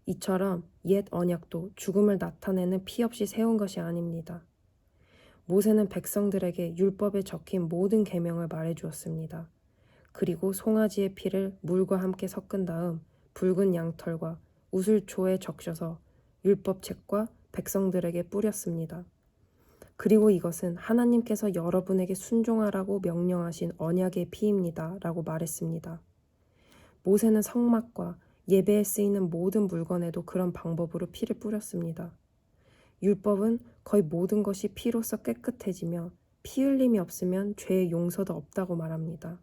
이처럼 옛 언약도 죽음을 나타내는 피 없이 세운 것이 아닙니다. 모세는 백성들에게 율법에 적힌 모든 계명을 말해주었습니다. 그리고 송아지의 피를 물과 함께 섞은 다음 붉은 양털과 우슬초에 적셔서 율법책과 백성들에게 뿌렸습니다. 그리고 이것은 하나님께서 여러분에게 순종하라고 명령하신 언약의 피입니다. 라고 말했습니다. 모세는 성막과 예배에 쓰이는 모든 물건에도 그런 방법으로 피를 뿌렸습니다. 율법은 거의 모든 것이 피로써 깨끗해지며 피 흘림이 없으면 죄의 용서도 없다고 말합니다.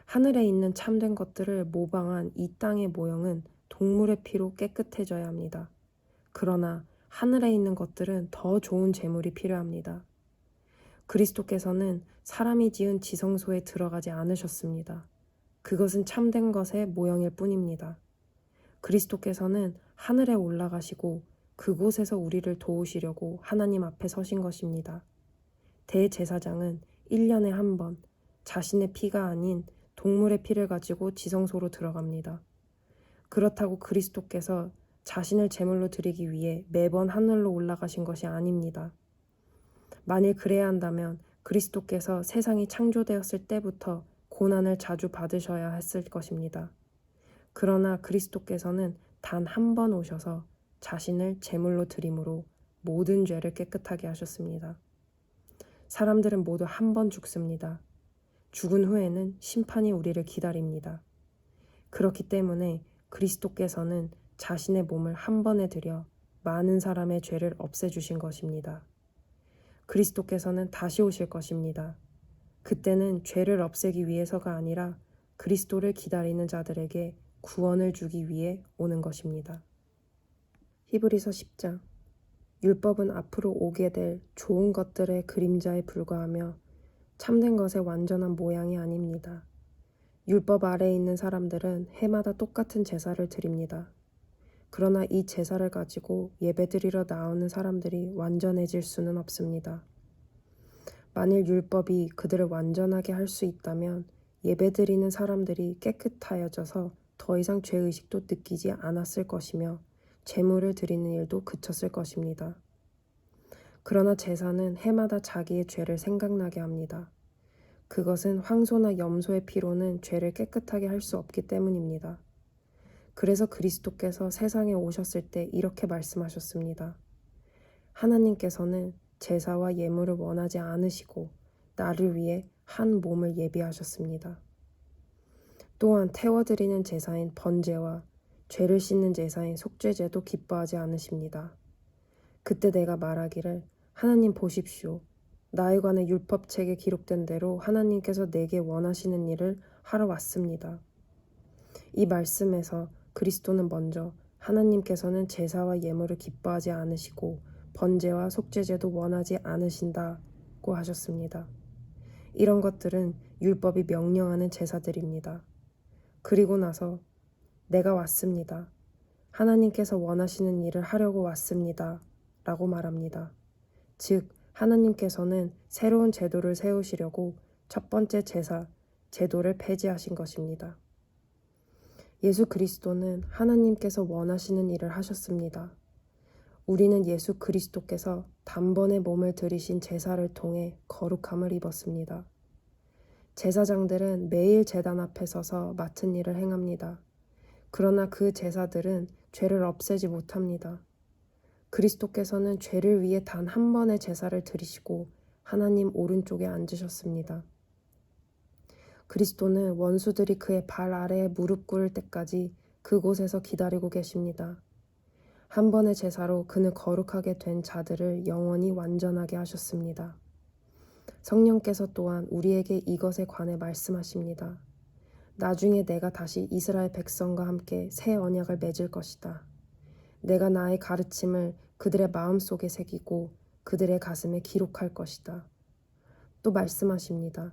하늘에 있는 참된 것들을 모방한 이 땅의 모형은 동물의 피로 깨끗해져야 합니다. 그러나 하늘에 있는 것들은 더 좋은 제물이 필요합니다. 그리스도께서는 사람이 지은 지성소에 들어가지 않으셨습니다. 그것은 참된 것의 모형일 뿐입니다. 그리스도께서는 하늘에 올라가시고 그곳에서 우리를 도우시려고 하나님 앞에 서신 것입니다. 대제사장은 1년에 한 번 자신의 피가 아닌 동물의 피를 가지고 지성소로 들어갑니다. 그렇다고 그리스도께서 자신을 제물로 드리기 위해 매번 하늘로 올라가신 것이 아닙니다. 만일 그래야 한다면 그리스도께서 세상이 창조되었을 때부터 고난을 자주 받으셔야 했을 것입니다. 그러나 그리스도께서는 단 한 번 오셔서 자신을 제물로 드림으로 모든 죄를 깨끗하게 하셨습니다. 사람들은 모두 한 번 죽습니다. 죽은 후에는 심판이 우리를 기다립니다. 그렇기 때문에 그리스도께서는 자신의 몸을 한 번에 들여 많은 사람의 죄를 없애주신 것입니다. 그리스도께서는 다시 오실 것입니다. 그때는 죄를 없애기 위해서가 아니라 그리스도를 기다리는 자들에게 구원을 주기 위해 오는 것입니다. 히브리서 10장. 율법은 앞으로 오게 될 좋은 것들의 그림자에 불과하며 참된 것의 완전한 모양이 아닙니다. 율법 아래에 있는 사람들은 해마다 똑같은 제사를 드립니다. 그러나 이 제사를 가지고 예배드리러 나오는 사람들이 완전해질 수는 없습니다. 만일 율법이 그들을 완전하게 할 수 있다면 예배드리는 사람들이 깨끗하여져서 더 이상 죄의식도 느끼지 않았을 것이며 제물을 드리는 일도 그쳤을 것입니다. 그러나 제사는 해마다 자기의 죄를 생각나게 합니다. 그것은 황소나 염소의 피로는 죄를 깨끗하게 할 수 없기 때문입니다. 그래서 그리스도께서 세상에 오셨을 때 이렇게 말씀하셨습니다. 하나님께서는 제사와 예물을 원하지 않으시고 나를 위해 한 몸을 예비하셨습니다. 또한 태워드리는 제사인 번제와 죄를 씻는 제사인 속죄제도 기뻐하지 않으십니다. 그때 내가 말하기를 하나님 보십시오. 나에 관해 율법책에 기록된 대로 하나님께서 내게 원하시는 일을 하러 왔습니다. 이 말씀에서 그리스도는 먼저 하나님께서는 제사와 예물을 기뻐하지 않으시고 번제와 속죄제도 원하지 않으신다고 하셨습니다. 이런 것들은 율법이 명령하는 제사들입니다. 그리고 나서 내가 왔습니다. 하나님께서 원하시는 일을 하려고 왔습니다. 라고 말합니다. 즉 하나님께서는 새로운 제도를 세우시려고 첫 번째 제사, 제도를 폐지하신 것입니다. 예수 그리스도는 하나님께서 원하시는 일을 하셨습니다. 우리는 예수 그리스도께서 단번에 몸을 들이신 제사를 통해 거룩함을 입었습니다. 제사장들은 매일 제단 앞에 서서 맡은 일을 행합니다. 그러나 그 제사들은 죄를 없애지 못합니다. 그리스도께서는 죄를 위해 단 한 번의 제사를 드리시고 하나님 오른쪽에 앉으셨습니다. 그리스도는 원수들이 그의 발 아래에 무릎 꿇을 때까지 그곳에서 기다리고 계십니다. 한 번의 제사로 그는 거룩하게 된 자들을 영원히 완전하게 하셨습니다. 성령께서 또한 우리에게 이것에 관해 말씀하십니다. 나중에 내가 다시 이스라엘 백성과 함께 새 언약을 맺을 것이다. 내가 나의 가르침을 그들의 마음속에 새기고 그들의 가슴에 기록할 것이다. 또 말씀하십니다.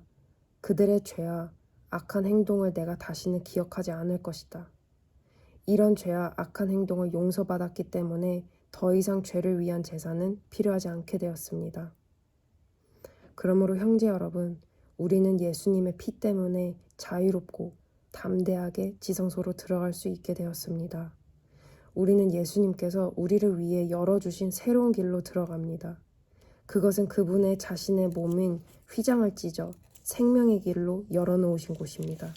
그들의 죄와 악한 행동을 내가 다시는 기억하지 않을 것이다. 이런 죄와 악한 행동을 용서받았기 때문에 더 이상 죄를 위한 제사는 필요하지 않게 되었습니다. 그러므로 형제 여러분, 우리는 예수님의 피 때문에 자유롭고 담대하게 지성소로 들어갈 수 있게 되었습니다. 우리는 예수님께서 우리를 위해 열어주신 새로운 길로 들어갑니다. 그것은 그분의 자신의 몸인 휘장을 찢어 생명의 길로 열어놓으신 곳입니다.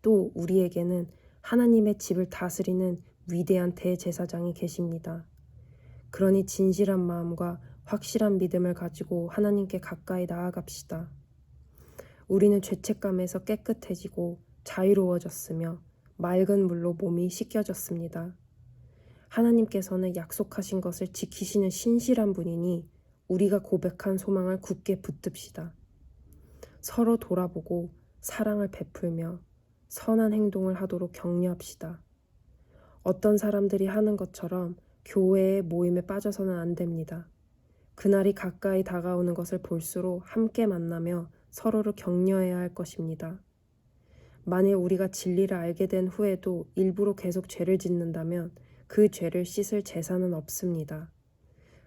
또 우리에게는 하나님의 집을 다스리는 위대한 대제사장이 계십니다. 그러니 진실한 마음과 확실한 믿음을 가지고 하나님께 가까이 나아갑시다. 우리는 죄책감에서 깨끗해지고 자유로워졌으며 맑은 물로 몸이 씻겨졌습니다. 하나님께서는 약속하신 것을 지키시는 신실한 분이니 우리가 고백한 소망을 굳게 붙듭시다. 서로 돌아보고 사랑을 베풀며 선한 행동을 하도록 격려합시다. 어떤 사람들이 하는 것처럼 교회의 모임에 빠져서는 안 됩니다. 그날이 가까이 다가오는 것을 볼수록 함께 만나며 서로를 격려해야 할 것입니다. 만일 우리가 진리를 알게 된 후에도 일부러 계속 죄를 짓는다면 그 죄를 씻을 제사는 없습니다.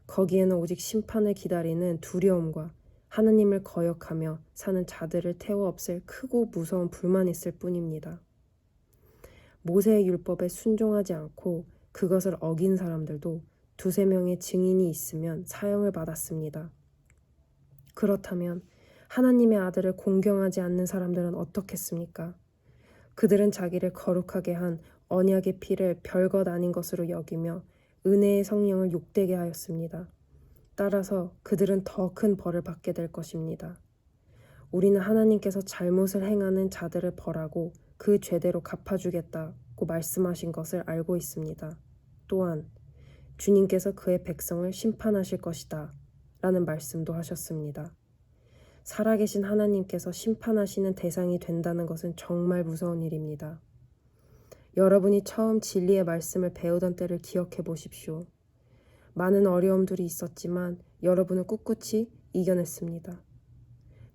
거기에는 오직 심판을 기다리는 두려움과 하나님을 거역하며 사는 자들을 태워 없앨 크고 무서운 불만이 있을 뿐입니다. 모세의 율법에 순종하지 않고 그것을 어긴 사람들도 두세 명의 증인이 있으면 사형을 받았습니다. 그렇다면 하나님의 아들을 공경하지 않는 사람들은 어떻겠습니까? 그들은 자기를 거룩하게 한 언약의 피를 별것 아닌 것으로 여기며 은혜의 성령을 욕되게 하였습니다. 따라서 그들은 더 큰 벌을 받게 될 것입니다. 우리는 하나님께서 잘못을 행하는 자들을 벌하고 그 죄대로 갚아주겠다고 말씀하신 것을 알고 있습니다. 또한 주님께서 그의 백성을 심판하실 것이다 라는 말씀도 하셨습니다. 살아계신 하나님께서 심판하시는 대상이 된다는 것은 정말 무서운 일입니다. 여러분이 처음 진리의 말씀을 배우던 때를 기억해 보십시오. 많은 어려움들이 있었지만 여러분은 꿋꿋이 이겨냈습니다.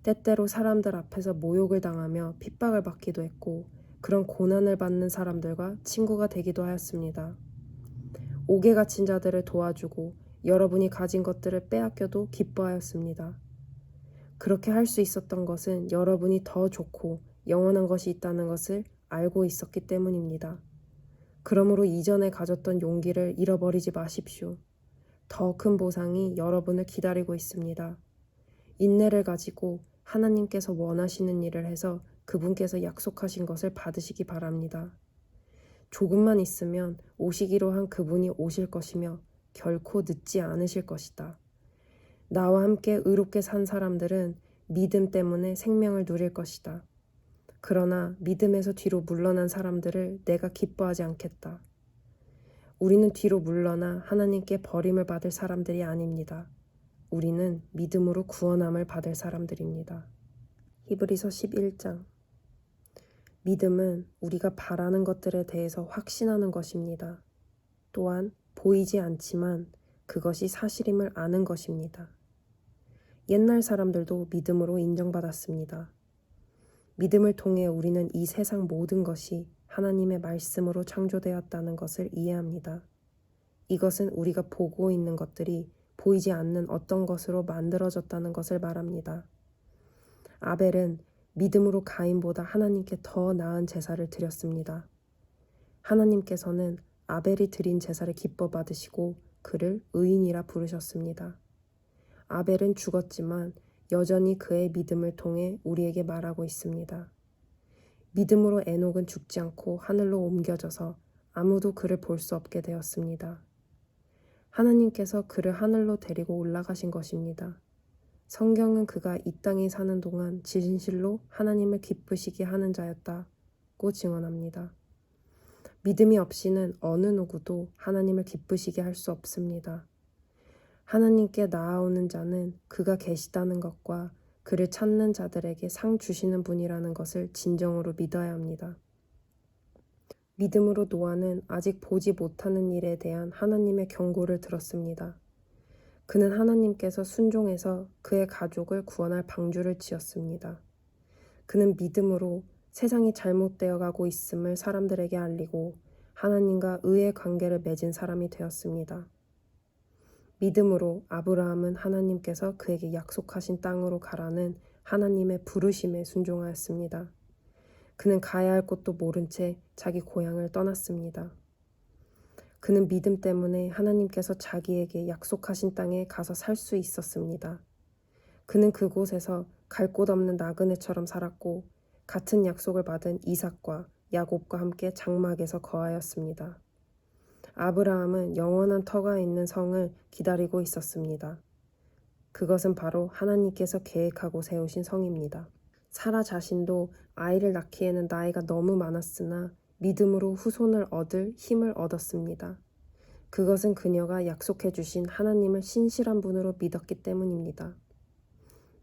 때때로 사람들 앞에서 모욕을 당하며 핍박을 받기도 했고 그런 고난을 받는 사람들과 친구가 되기도 하였습니다. 옥에 갇힌 자들을 도와주고 여러분이 가진 것들을 빼앗겨도 기뻐하였습니다. 그렇게 할 수 있었던 것은 여러분이 더 좋고 영원한 것이 있다는 것을 알고 있었기 때문입니다. 그러므로 이전에 가졌던 용기를 잃어버리지 마십시오. 더 큰 보상이 여러분을 기다리고 있습니다. 인내를 가지고 하나님께서 원하시는 일을 해서 그분께서 약속하신 것을 받으시기 바랍니다. 조금만 있으면 오시기로 한 그분이 오실 것이며 결코 늦지 않으실 것이다. 나와 함께 의롭게 산 사람들은 믿음 때문에 생명을 누릴 것이다. 그러나 믿음에서 뒤로 물러난 사람들을 내가 기뻐하지 않겠다. 우리는 뒤로 물러나 하나님께 버림을 받을 사람들이 아닙니다. 우리는 믿음으로 구원함을 받을 사람들입니다. 히브리서 11장. 믿음은 우리가 바라는 것들에 대해서 확신하는 것입니다. 또한 보이지 않지만 그것이 사실임을 아는 것입니다. 옛날 사람들도 믿음으로 인정받았습니다. 믿음을 통해 우리는 이 세상 모든 것이 하나님의 말씀으로 창조되었다는 것을 이해합니다. 이것은 우리가 보고 있는 것들이 보이지 않는 어떤 것으로 만들어졌다는 것을 말합니다. 아벨은 믿음으로 가인보다 하나님께 더 나은 제사를 드렸습니다. 하나님께서는 아벨이 드린 제사를 기뻐 받으시고 그를 의인이라 부르셨습니다. 아벨은 죽었지만 여전히 그의 믿음을 통해 우리에게 말하고 있습니다. 믿음으로 에녹은 죽지 않고 하늘로 옮겨져서 아무도 그를 볼 수 없게 되었습니다. 하나님께서 그를 하늘로 데리고 올라가신 것입니다. 성경은 그가 이 땅에 사는 동안 진실로 하나님을 기쁘시게 하는 자였다고 증언합니다. 믿음이 없이는 어느 누구도 하나님을 기쁘시게 할 수 없습니다. 하나님께 나아오는 자는 그가 계시다는 것과 그를 찾는 자들에게 상 주시는 분이라는 것을 진정으로 믿어야 합니다. 믿음으로 노아는 아직 보지 못하는 일에 대한 하나님의 경고를 들었습니다. 그는 하나님께서 순종해서 그의 가족을 구원할 방주를 지었습니다. 그는 믿음으로 세상이 잘못되어 가고 있음을 사람들에게 알리고 하나님과 의의 관계를 맺은 사람이 되었습니다. 믿음으로 아브라함은 하나님께서 그에게 약속하신 땅으로 가라는 하나님의 부르심에 순종하였습니다. 그는 가야 할 곳도 모른 채 자기 고향을 떠났습니다. 그는 믿음 때문에 하나님께서 자기에게 약속하신 땅에 가서 살 수 있었습니다. 그는 그곳에서 갈 곳 없는 나그네처럼 살았고 같은 약속을 받은 이삭과 야곱과 함께 장막에서 거하였습니다. 아브라함은 영원한 터가 있는 성을 기다리고 있었습니다. 그것은 바로 하나님께서 계획하고 세우신 성입니다. 사라 자신도 아이를 낳기에는 나이가 너무 많았으나 믿음으로 후손을 얻을 힘을 얻었습니다. 그것은 그녀가 약속해 주신 하나님을 신실한 분으로 믿었기 때문입니다.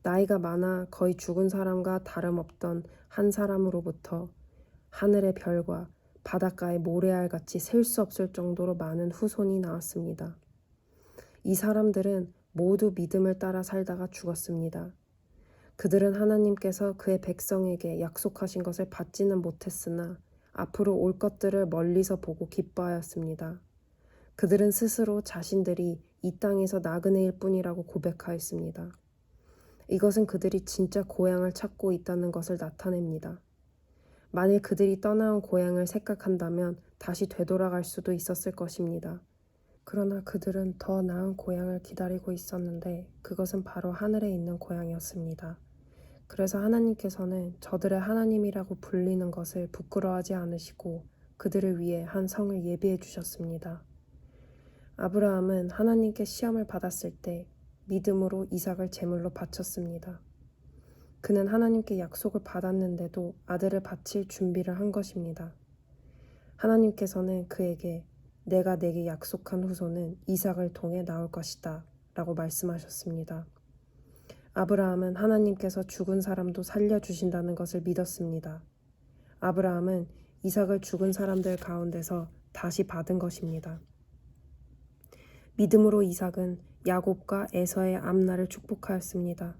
나이가 많아 거의 죽은 사람과 다름없던 한 사람으로부터 하늘의 별과 바닷가의 모래알같이 셀 수 없을 정도로 많은 후손이 나왔습니다. 이 사람들은 모두 믿음을 따라 살다가 죽었습니다. 그들은 하나님께서 그의 백성에게 약속하신 것을 받지는 못했으나 앞으로 올 것들을 멀리서 보고 기뻐하였습니다. 그들은 스스로 자신들이 이 땅에서 나그네일 뿐이라고 고백하였습니다. 이것은 그들이 진짜 고향을 찾고 있다는 것을 나타냅니다. 만일 그들이 떠나온 고향을 생각한다면 다시 되돌아갈 수도 있었을 것입니다. 그러나 그들은 더 나은 고향을 기다리고 있었는데 그것은 바로 하늘에 있는 고향이었습니다. 그래서 하나님께서는 저들의 하나님이라고 불리는 것을 부끄러워하지 않으시고 그들을 위해 한 성을 예비해 주셨습니다. 아브라함은 하나님께 시험을 받았을 때 믿음으로 이삭을 제물로 바쳤습니다. 그는 하나님께 약속을 받았는데도 아들을 바칠 준비를 한 것입니다. 하나님께서는 그에게 내가 내게 약속한 후손은 이삭을 통해 나올 것이다 라고 말씀하셨습니다. 아브라함은 하나님께서 죽은 사람도 살려주신다는 것을 믿었습니다. 아브라함은 이삭을 죽은 사람들 가운데서 다시 받은 것입니다. 믿음으로 이삭은 야곱과 에서의 앞날을 축복하였습니다.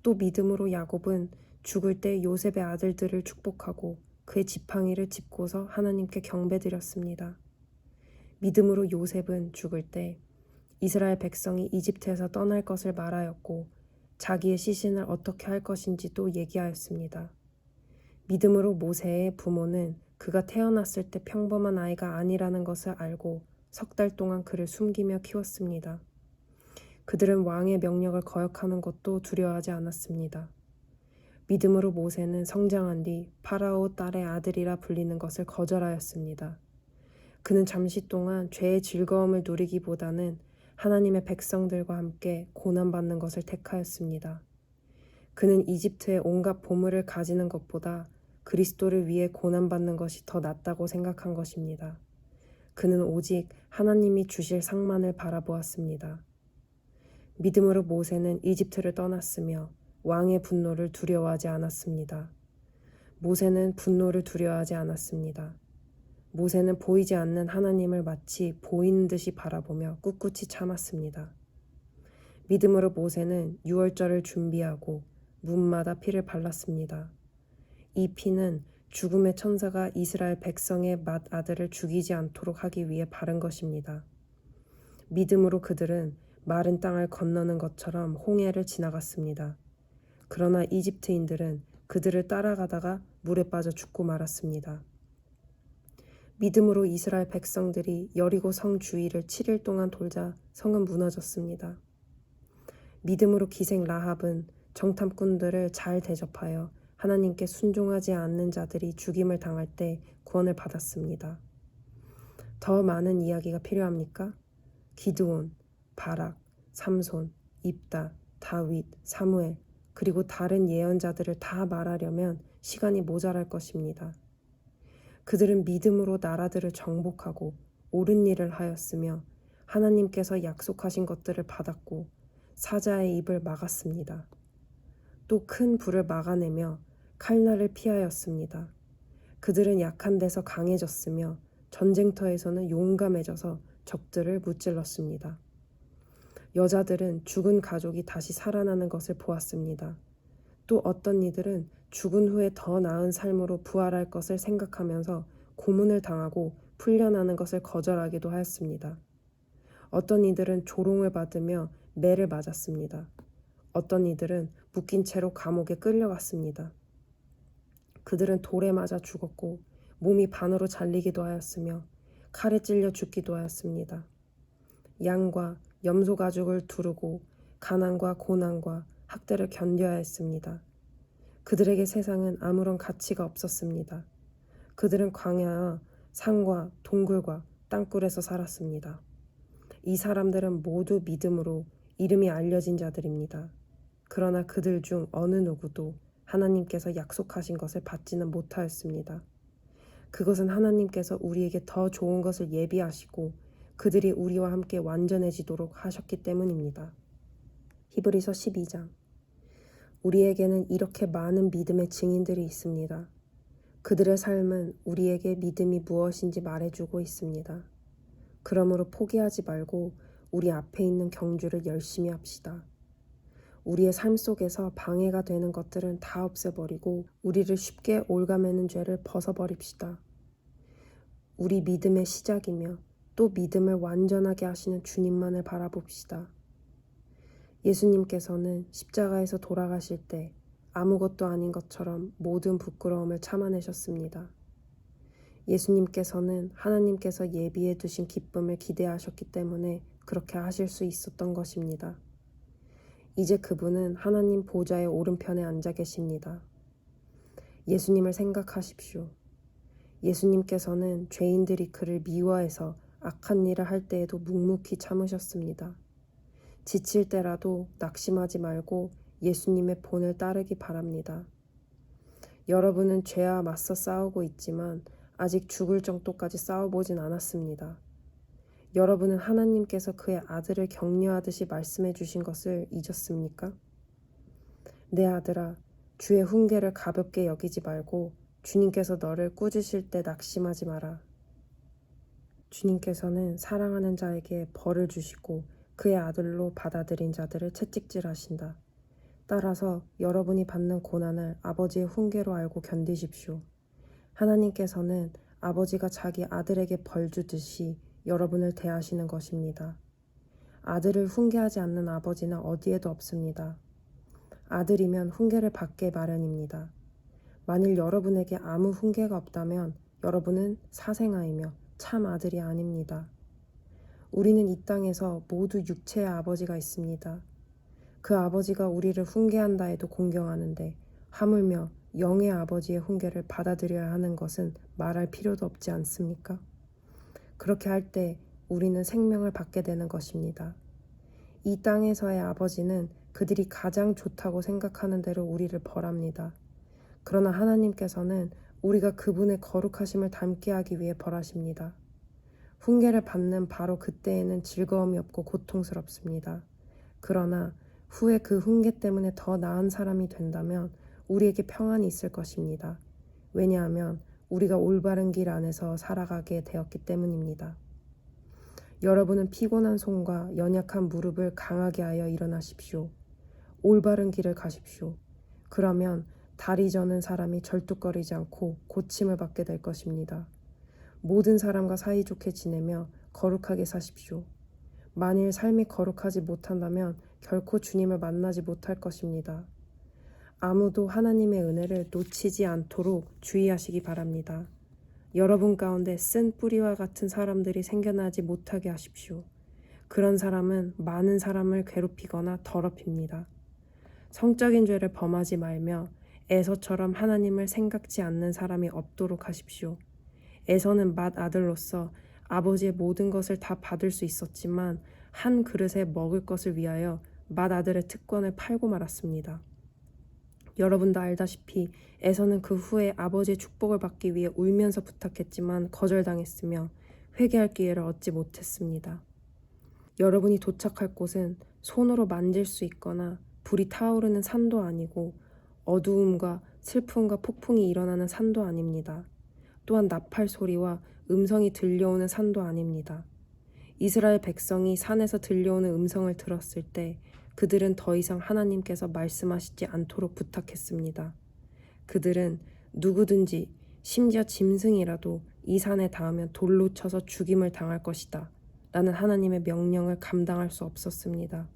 또 믿음으로 야곱은 죽을 때 요셉의 아들들을 축복하고 그의 지팡이를 짚고서 하나님께 경배드렸습니다. 믿음으로 요셉은 죽을 때 이스라엘 백성이 이집트에서 떠날 것을 말하였고 자기의 시신을 어떻게 할 것인지도 얘기하였습니다. 믿음으로 모세의 부모는 그가 태어났을 때 평범한 아이가 아니라는 것을 알고 석 달 동안 그를 숨기며 키웠습니다. 그들은 왕의 명령을 거역하는 것도 두려워하지 않았습니다. 믿음으로 모세는 성장한 뒤 파라오 딸의 아들이라 불리는 것을 거절하였습니다. 그는 잠시 동안 죄의 즐거움을 누리기보다는 하나님의 백성들과 함께 고난받는 것을 택하였습니다. 그는 이집트의 온갖 보물을 가지는 것보다 그리스도를 위해 고난받는 것이 더 낫다고 생각한 것입니다. 그는 오직 하나님이 주실 상만을 바라보았습니다. 믿음으로 모세는 이집트를 떠났으며 왕의 분노를 두려워하지 않았습니다. 모세는 분노를 두려워하지 않았습니다. 모세는 보이지 않는 하나님을 마치 보이는 듯이 바라보며 꿋꿋이 참았습니다. 믿음으로 모세는 유월절을 준비하고 문마다 피를 발랐습니다. 이 피는 죽음의 천사가 이스라엘 백성의 맏아들을 죽이지 않도록 하기 위해 바른 것입니다. 믿음으로 그들은 마른 땅을 건너는 것처럼 홍해를 지나갔습니다. 그러나 이집트인들은 그들을 따라가다가 물에 빠져 죽고 말았습니다. 믿음으로 이스라엘 백성들이 여리고 성 주위를 7일 동안 돌자 성은 무너졌습니다. 믿음으로 기생 라합은 정탐꾼들을 잘 대접하여 하나님께 순종하지 않는 자들이 죽임을 당할 때 구원을 받았습니다. 더 많은 이야기가 필요합니까? 기드온, 바락, 삼손, 입다, 다윗, 사무엘, 그리고 다른 예언자들을 다 말하려면 시간이 모자랄 것입니다. 그들은 믿음으로 나라들을 정복하고 옳은 일을 하였으며 하나님께서 약속하신 것들을 받았고 사자의 입을 막았습니다. 또 큰 불을 막아내며 칼날을 피하였습니다. 그들은 약한 데서 강해졌으며 전쟁터에서는 용감해져서 적들을 무찔렀습니다. 여자들은 죽은 가족이 다시 살아나는 것을 보았습니다. 또 어떤 이들은 죽은 후에 더 나은 삶으로 부활할 것을 생각하면서 고문을 당하고 풀려나는 것을 거절하기도 하였습니다. 어떤 이들은 조롱을 받으며 매를 맞았습니다. 어떤 이들은 묶인 채로 감옥에 끌려갔습니다. 그들은 돌에 맞아 죽었고 몸이 반으로 잘리기도 하였으며 칼에 찔려 죽기도 하였습니다. 양과 염소 가죽을 두르고 가난과 고난과 학대를 견뎌야 했습니다. 그들에게 세상은 아무런 가치가 없었습니다. 그들은 광야와 산과 동굴과 땅굴에서 살았습니다. 이 사람들은 모두 믿음으로 이름이 알려진 자들입니다. 그러나 그들 중 어느 누구도 하나님께서 약속하신 것을 받지는 못하였습니다. 그것은 하나님께서 우리에게 더 좋은 것을 예비하시고 그들이 우리와 함께 완전해지도록 하셨기 때문입니다. 히브리서 12장. 우리에게는 이렇게 많은 믿음의 증인들이 있습니다. 그들의 삶은 우리에게 믿음이 무엇인지 말해주고 있습니다. 그러므로 포기하지 말고 우리 앞에 있는 경주를 열심히 합시다. 우리의 삶 속에서 방해가 되는 것들은 다 없애버리고 우리를 쉽게 올가매는 죄를 벗어버립시다. 우리 믿음의 시작이며 또 믿음을 완전하게 하시는 주님만을 바라봅시다. 예수님께서는 십자가에서 돌아가실 때 아무것도 아닌 것처럼 모든 부끄러움을 참아내셨습니다. 예수님께서는 하나님께서 예비해 두신 기쁨을 기대하셨기 때문에 그렇게 하실 수 있었던 것입니다. 이제 그분은 하나님 보좌의 오른편에 앉아 계십니다. 예수님을 생각하십시오. 예수님께서는 죄인들이 그를 미워해서 악한 일을 할 때에도 묵묵히 참으셨습니다. 지칠 때라도 낙심하지 말고 예수님의 본을 따르기 바랍니다. 여러분은 죄와 맞서 싸우고 있지만 아직 죽을 정도까지 싸워보진 않았습니다. 여러분은 하나님께서 그의 아들을 격려하듯이 말씀해 주신 것을 잊었습니까? 내 아들아, 주의 훈계를 가볍게 여기지 말고 주님께서 너를 꾸짖으실 때 낙심하지 마라. 주님께서는 사랑하는 자에게 벌을 주시고 그의 아들로 받아들인 자들을 채찍질하신다. 따라서 여러분이 받는 고난을 아버지의 훈계로 알고 견디십시오. 하나님께서는 아버지가 자기 아들에게 벌 주듯이 여러분을 대하시는 것입니다. 아들을 훈계하지 않는 아버지는 어디에도 없습니다. 아들이면 훈계를 받게 마련입니다. 만일 여러분에게 아무 훈계가 없다면 여러분은 사생아이며 참 아들이 아닙니다. 우리는 이 땅에서 모두 육체의 아버지가 있습니다. 그 아버지가 우리를 훈계한다 해도 공경하는데 하물며 영의 아버지의 훈계를 받아들여야 하는 것은 말할 필요도 없지 않습니까? 그렇게 할 때 우리는 생명을 받게 되는 것입니다. 이 땅에서의 아버지는 그들이 가장 좋다고 생각하는 대로 우리를 벌합니다. 그러나 하나님께서는 우리가 그분의 거룩하심을 닮게 하기 위해 벌하십니다. 훈계를 받는 바로 그때에는 즐거움이 없고 고통스럽습니다. 그러나 후에 그 훈계 때문에 더 나은 사람이 된다면 우리에게 평안이 있을 것입니다. 왜냐하면 우리가 올바른 길 안에서 살아가게 되었기 때문입니다. 여러분은 피곤한 손과 연약한 무릎을 강하게 하여 일어나십시오. 올바른 길을 가십시오. 그러면 다리 저는 사람이 절뚝거리지 않고 고침을 받게 될 것입니다. 모든 사람과 사이좋게 지내며 거룩하게 사십시오. 만일 삶이 거룩하지 못한다면 결코 주님을 만나지 못할 것입니다. 아무도 하나님의 은혜를 놓치지 않도록 주의하시기 바랍니다. 여러분 가운데 쓴 뿌리와 같은 사람들이 생겨나지 못하게 하십시오. 그런 사람은 많은 사람을 괴롭히거나 더럽힙니다. 성적인 죄를 범하지 말며 에서처럼 하나님을 생각지 않는 사람이 없도록 하십시오. 에서는 맏아들로서 아버지의 모든 것을 다 받을 수 있었지만 한 그릇에 먹을 것을 위하여 맏아들의 특권을 팔고 말았습니다. 여러분도 알다시피 에서는 그 후에 아버지의 축복을 받기 위해 울면서 부탁했지만 거절당했으며 회개할 기회를 얻지 못했습니다. 여러분이 도착할 곳은 손으로 만질 수 있거나 불이 타오르는 산도 아니고 어두움과 슬픔과 폭풍이 일어나는 산도 아닙니다. 또한 나팔 소리와 음성이 들려오는 산도 아닙니다. 이스라엘 백성이 산에서 들려오는 음성을 들었을 때 그들은 더 이상 하나님께서 말씀하시지 않도록 부탁했습니다. 그들은 누구든지 심지어 짐승이라도 이 산에 닿으면 돌로 쳐서 죽임을 당할 것이다 라는 하나님의 명령을 감당할 수 없었습니다.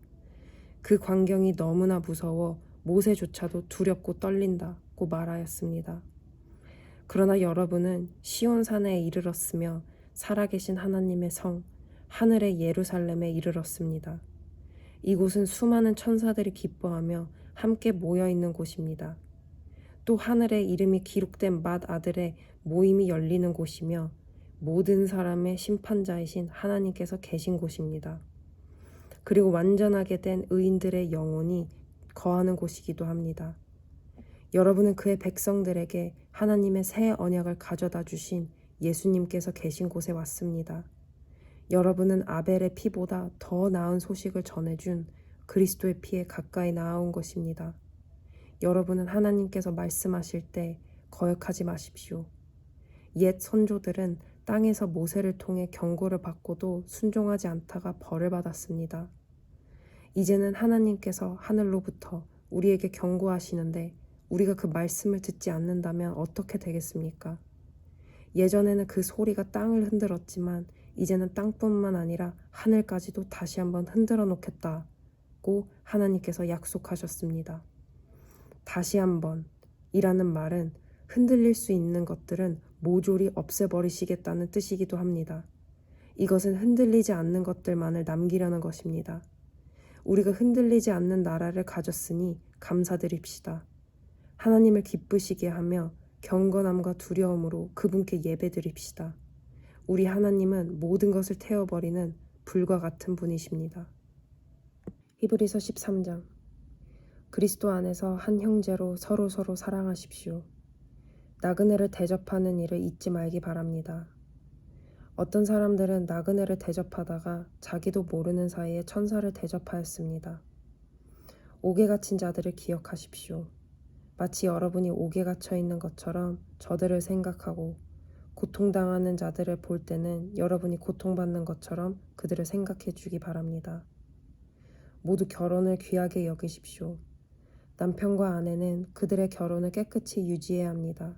그 광경이 너무나 무서워 모세조차도 두렵고 떨린다고 말하였습니다. 그러나 여러분은 시온산에 이르렀으며 살아계신 하나님의 성, 하늘의 예루살렘에 이르렀습니다. 이곳은 수많은 천사들이 기뻐하며 함께 모여있는 곳입니다. 또 하늘에 이름이 기록된 맏아들의 모임이 열리는 곳이며 모든 사람의 심판자이신 하나님께서 계신 곳입니다. 그리고 완전하게 된 의인들의 영혼이 거하는 곳이기도 합니다. 여러분은 그의 백성들에게 하나님의 새 언약을 가져다 주신 예수님께서 계신 곳에 왔습니다. 여러분은 아벨의 피보다 더 나은 소식을 전해준 그리스도의 피에 가까이 나아온 것입니다. 여러분은 하나님께서 말씀하실 때 거역하지 마십시오. 옛 선조들은 땅에서 모세를 통해 경고를 받고도 순종하지 않다가 벌을 받았습니다. 이제는 하나님께서 하늘로부터 우리에게 경고하시는데 우리가 그 말씀을 듣지 않는다면 어떻게 되겠습니까? 예전에는 그 소리가 땅을 흔들었지만 이제는 땅뿐만 아니라 하늘까지도 다시 한번 흔들어 놓겠다고 하나님께서 약속하셨습니다. 다시 한번 이라는 말은 흔들릴 수 있는 것들은 모조리 없애버리시겠다는 뜻이기도 합니다. 이것은 흔들리지 않는 것들만을 남기려는 것입니다. 우리가 흔들리지 않는 나라를 가졌으니 감사드립시다. 하나님을 기쁘시게 하며 경건함과 두려움으로 그분께 예배드립시다. 우리 하나님은 모든 것을 태워버리는 불과 같은 분이십니다. 히브리서 13장. 그리스도 안에서 한 형제로 서로 사랑하십시오. 나그네를 대접하는 일을 잊지 말기 바랍니다. 어떤 사람들은 나그네를 대접하다가 자기도 모르는 사이에 천사를 대접하였습니다. 옥에 갇힌 자들을 기억하십시오. 마치 여러분이 옥에 갇혀 있는 것처럼 저들을 생각하고 고통당하는 자들을 볼 때는 여러분이 고통받는 것처럼 그들을 생각해 주기 바랍니다. 모두 결혼을 귀하게 여기십시오. 남편과 아내는 그들의 결혼을 깨끗이 유지해야 합니다.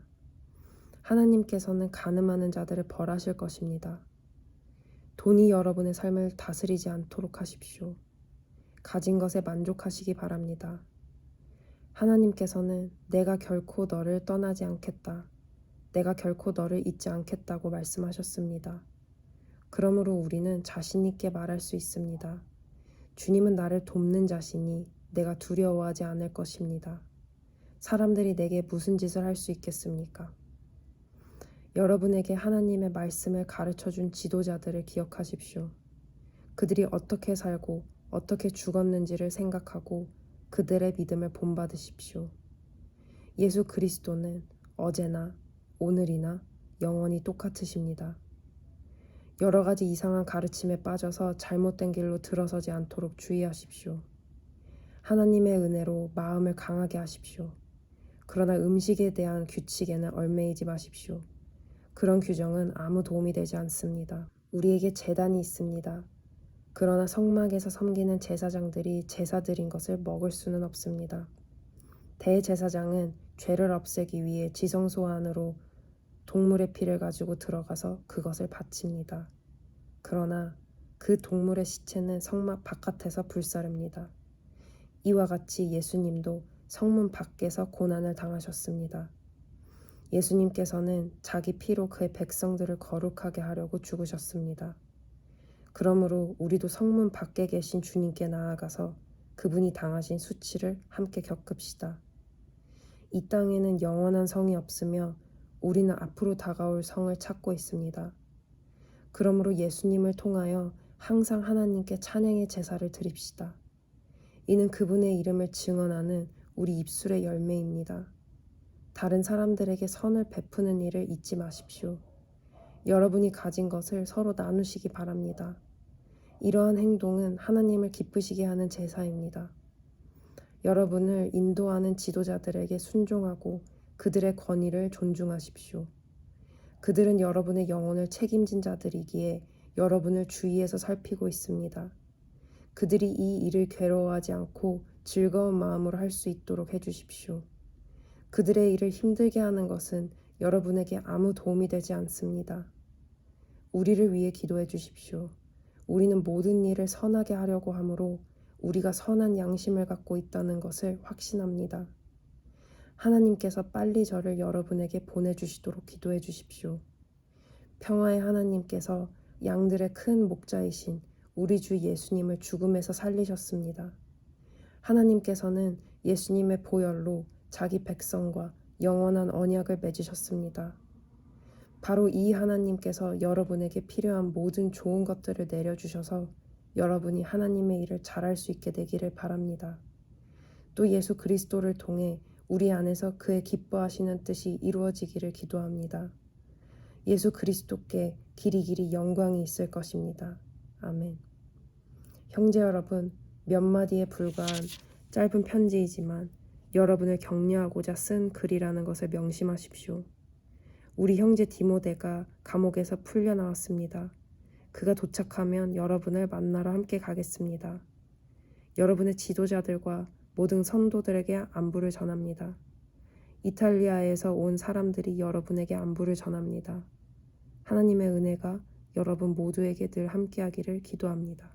하나님께서는 간음하는 자들을 벌하실 것입니다. 돈이 여러분의 삶을 다스리지 않도록 하십시오. 가진 것에 만족하시기 바랍니다. 하나님께서는 내가 결코 너를 떠나지 않겠다. 내가 결코 너를 잊지 않겠다고 말씀하셨습니다. 그러므로 우리는 자신 있게 말할 수 있습니다. 주님은 나를 돕는 자시니 내가 두려워하지 않을 것입니다. 사람들이 내게 무슨 짓을 할 수 있겠습니까? 여러분에게 하나님의 말씀을 가르쳐준 지도자들을 기억하십시오. 그들이 어떻게 살고 어떻게 죽었는지를 생각하고 그들의 믿음을 본받으십시오. 예수 그리스도는 어제나 오늘이나 영원히 똑같으십니다. 여러 가지 이상한 가르침에 빠져서 잘못된 길로 들어서지 않도록 주의하십시오. 하나님의 은혜로 마음을 강하게 하십시오. 그러나 음식에 대한 규칙에는 얽매이지 마십시오. 그런 규정은 아무 도움이 되지 않습니다. 우리에게 제단이 있습니다. 그러나 성막에서 섬기는 제사장들이 제사 드린 것을 먹을 수는 없습니다. 대제사장은 죄를 없애기 위해 지성소 안으로 동물의 피를 가지고 들어가서 그것을 바칩니다. 그러나 그 동물의 시체는 성막 바깥에서 불사릅니다. 이와 같이 예수님도 성문 밖에서 고난을 당하셨습니다. 예수님께서는 자기 피로 그의 백성들을 거룩하게 하려고 죽으셨습니다. 그러므로 우리도 성문 밖에 계신 주님께 나아가서 그분이 당하신 수치를 함께 겪읍시다. 이 땅에는 영원한 성이 없으며 우리는 앞으로 다가올 성을 찾고 있습니다. 그러므로 예수님을 통하여 항상 하나님께 찬양의 제사를 드립시다. 이는 그분의 이름을 증언하는 우리 입술의 열매입니다. 다른 사람들에게 선을 베푸는 일을 잊지 마십시오. 여러분이 가진 것을 서로 나누시기 바랍니다. 이러한 행동은 하나님을 기쁘시게 하는 제사입니다. 여러분을 인도하는 지도자들에게 순종하고 그들의 권위를 존중하십시오. 그들은 여러분의 영혼을 책임진 자들이기에 여러분을 주위에서 살피고 있습니다. 그들이 이 일을 괴로워하지 않고 즐거운 마음으로 할 수 있도록 해주십시오. 그들의 일을 힘들게 하는 것은 여러분에게 아무 도움이 되지 않습니다. 우리를 위해 기도해 주십시오. 우리는 모든 일을 선하게 하려고 하므로 우리가 선한 양심을 갖고 있다는 것을 확신합니다. 하나님께서 빨리 저를 여러분에게 보내주시도록 기도해 주십시오. 평화의 하나님께서 양들의 큰 목자이신 우리 주 예수님을 죽음에서 살리셨습니다. 하나님께서는 예수님의 보혈로 자기 백성과 영원한 언약을 맺으셨습니다. 바로 이 하나님께서 여러분에게 필요한 모든 좋은 것들을 내려주셔서 여러분이 하나님의 일을 잘할 수 있게 되기를 바랍니다. 또 예수 그리스도를 통해 우리 안에서 그의 기뻐하시는 뜻이 이루어지기를 기도합니다. 예수 그리스도께 길이 영광이 있을 것입니다. 아멘. 형제 여러분, 몇 마디에 불과한 짧은 편지이지만 여러분을 격려하고자 쓴 글이라는 것을 명심하십시오. 우리 형제 디모데가 감옥에서 풀려나왔습니다. 그가 도착하면 여러분을 만나러 함께 가겠습니다. 여러분의 지도자들과 모든 성도들에게 안부를 전합니다. 이탈리아에서 온 사람들이 여러분에게 안부를 전합니다. 하나님의 은혜가 여러분 모두에게 늘 함께하기를 기도합니다.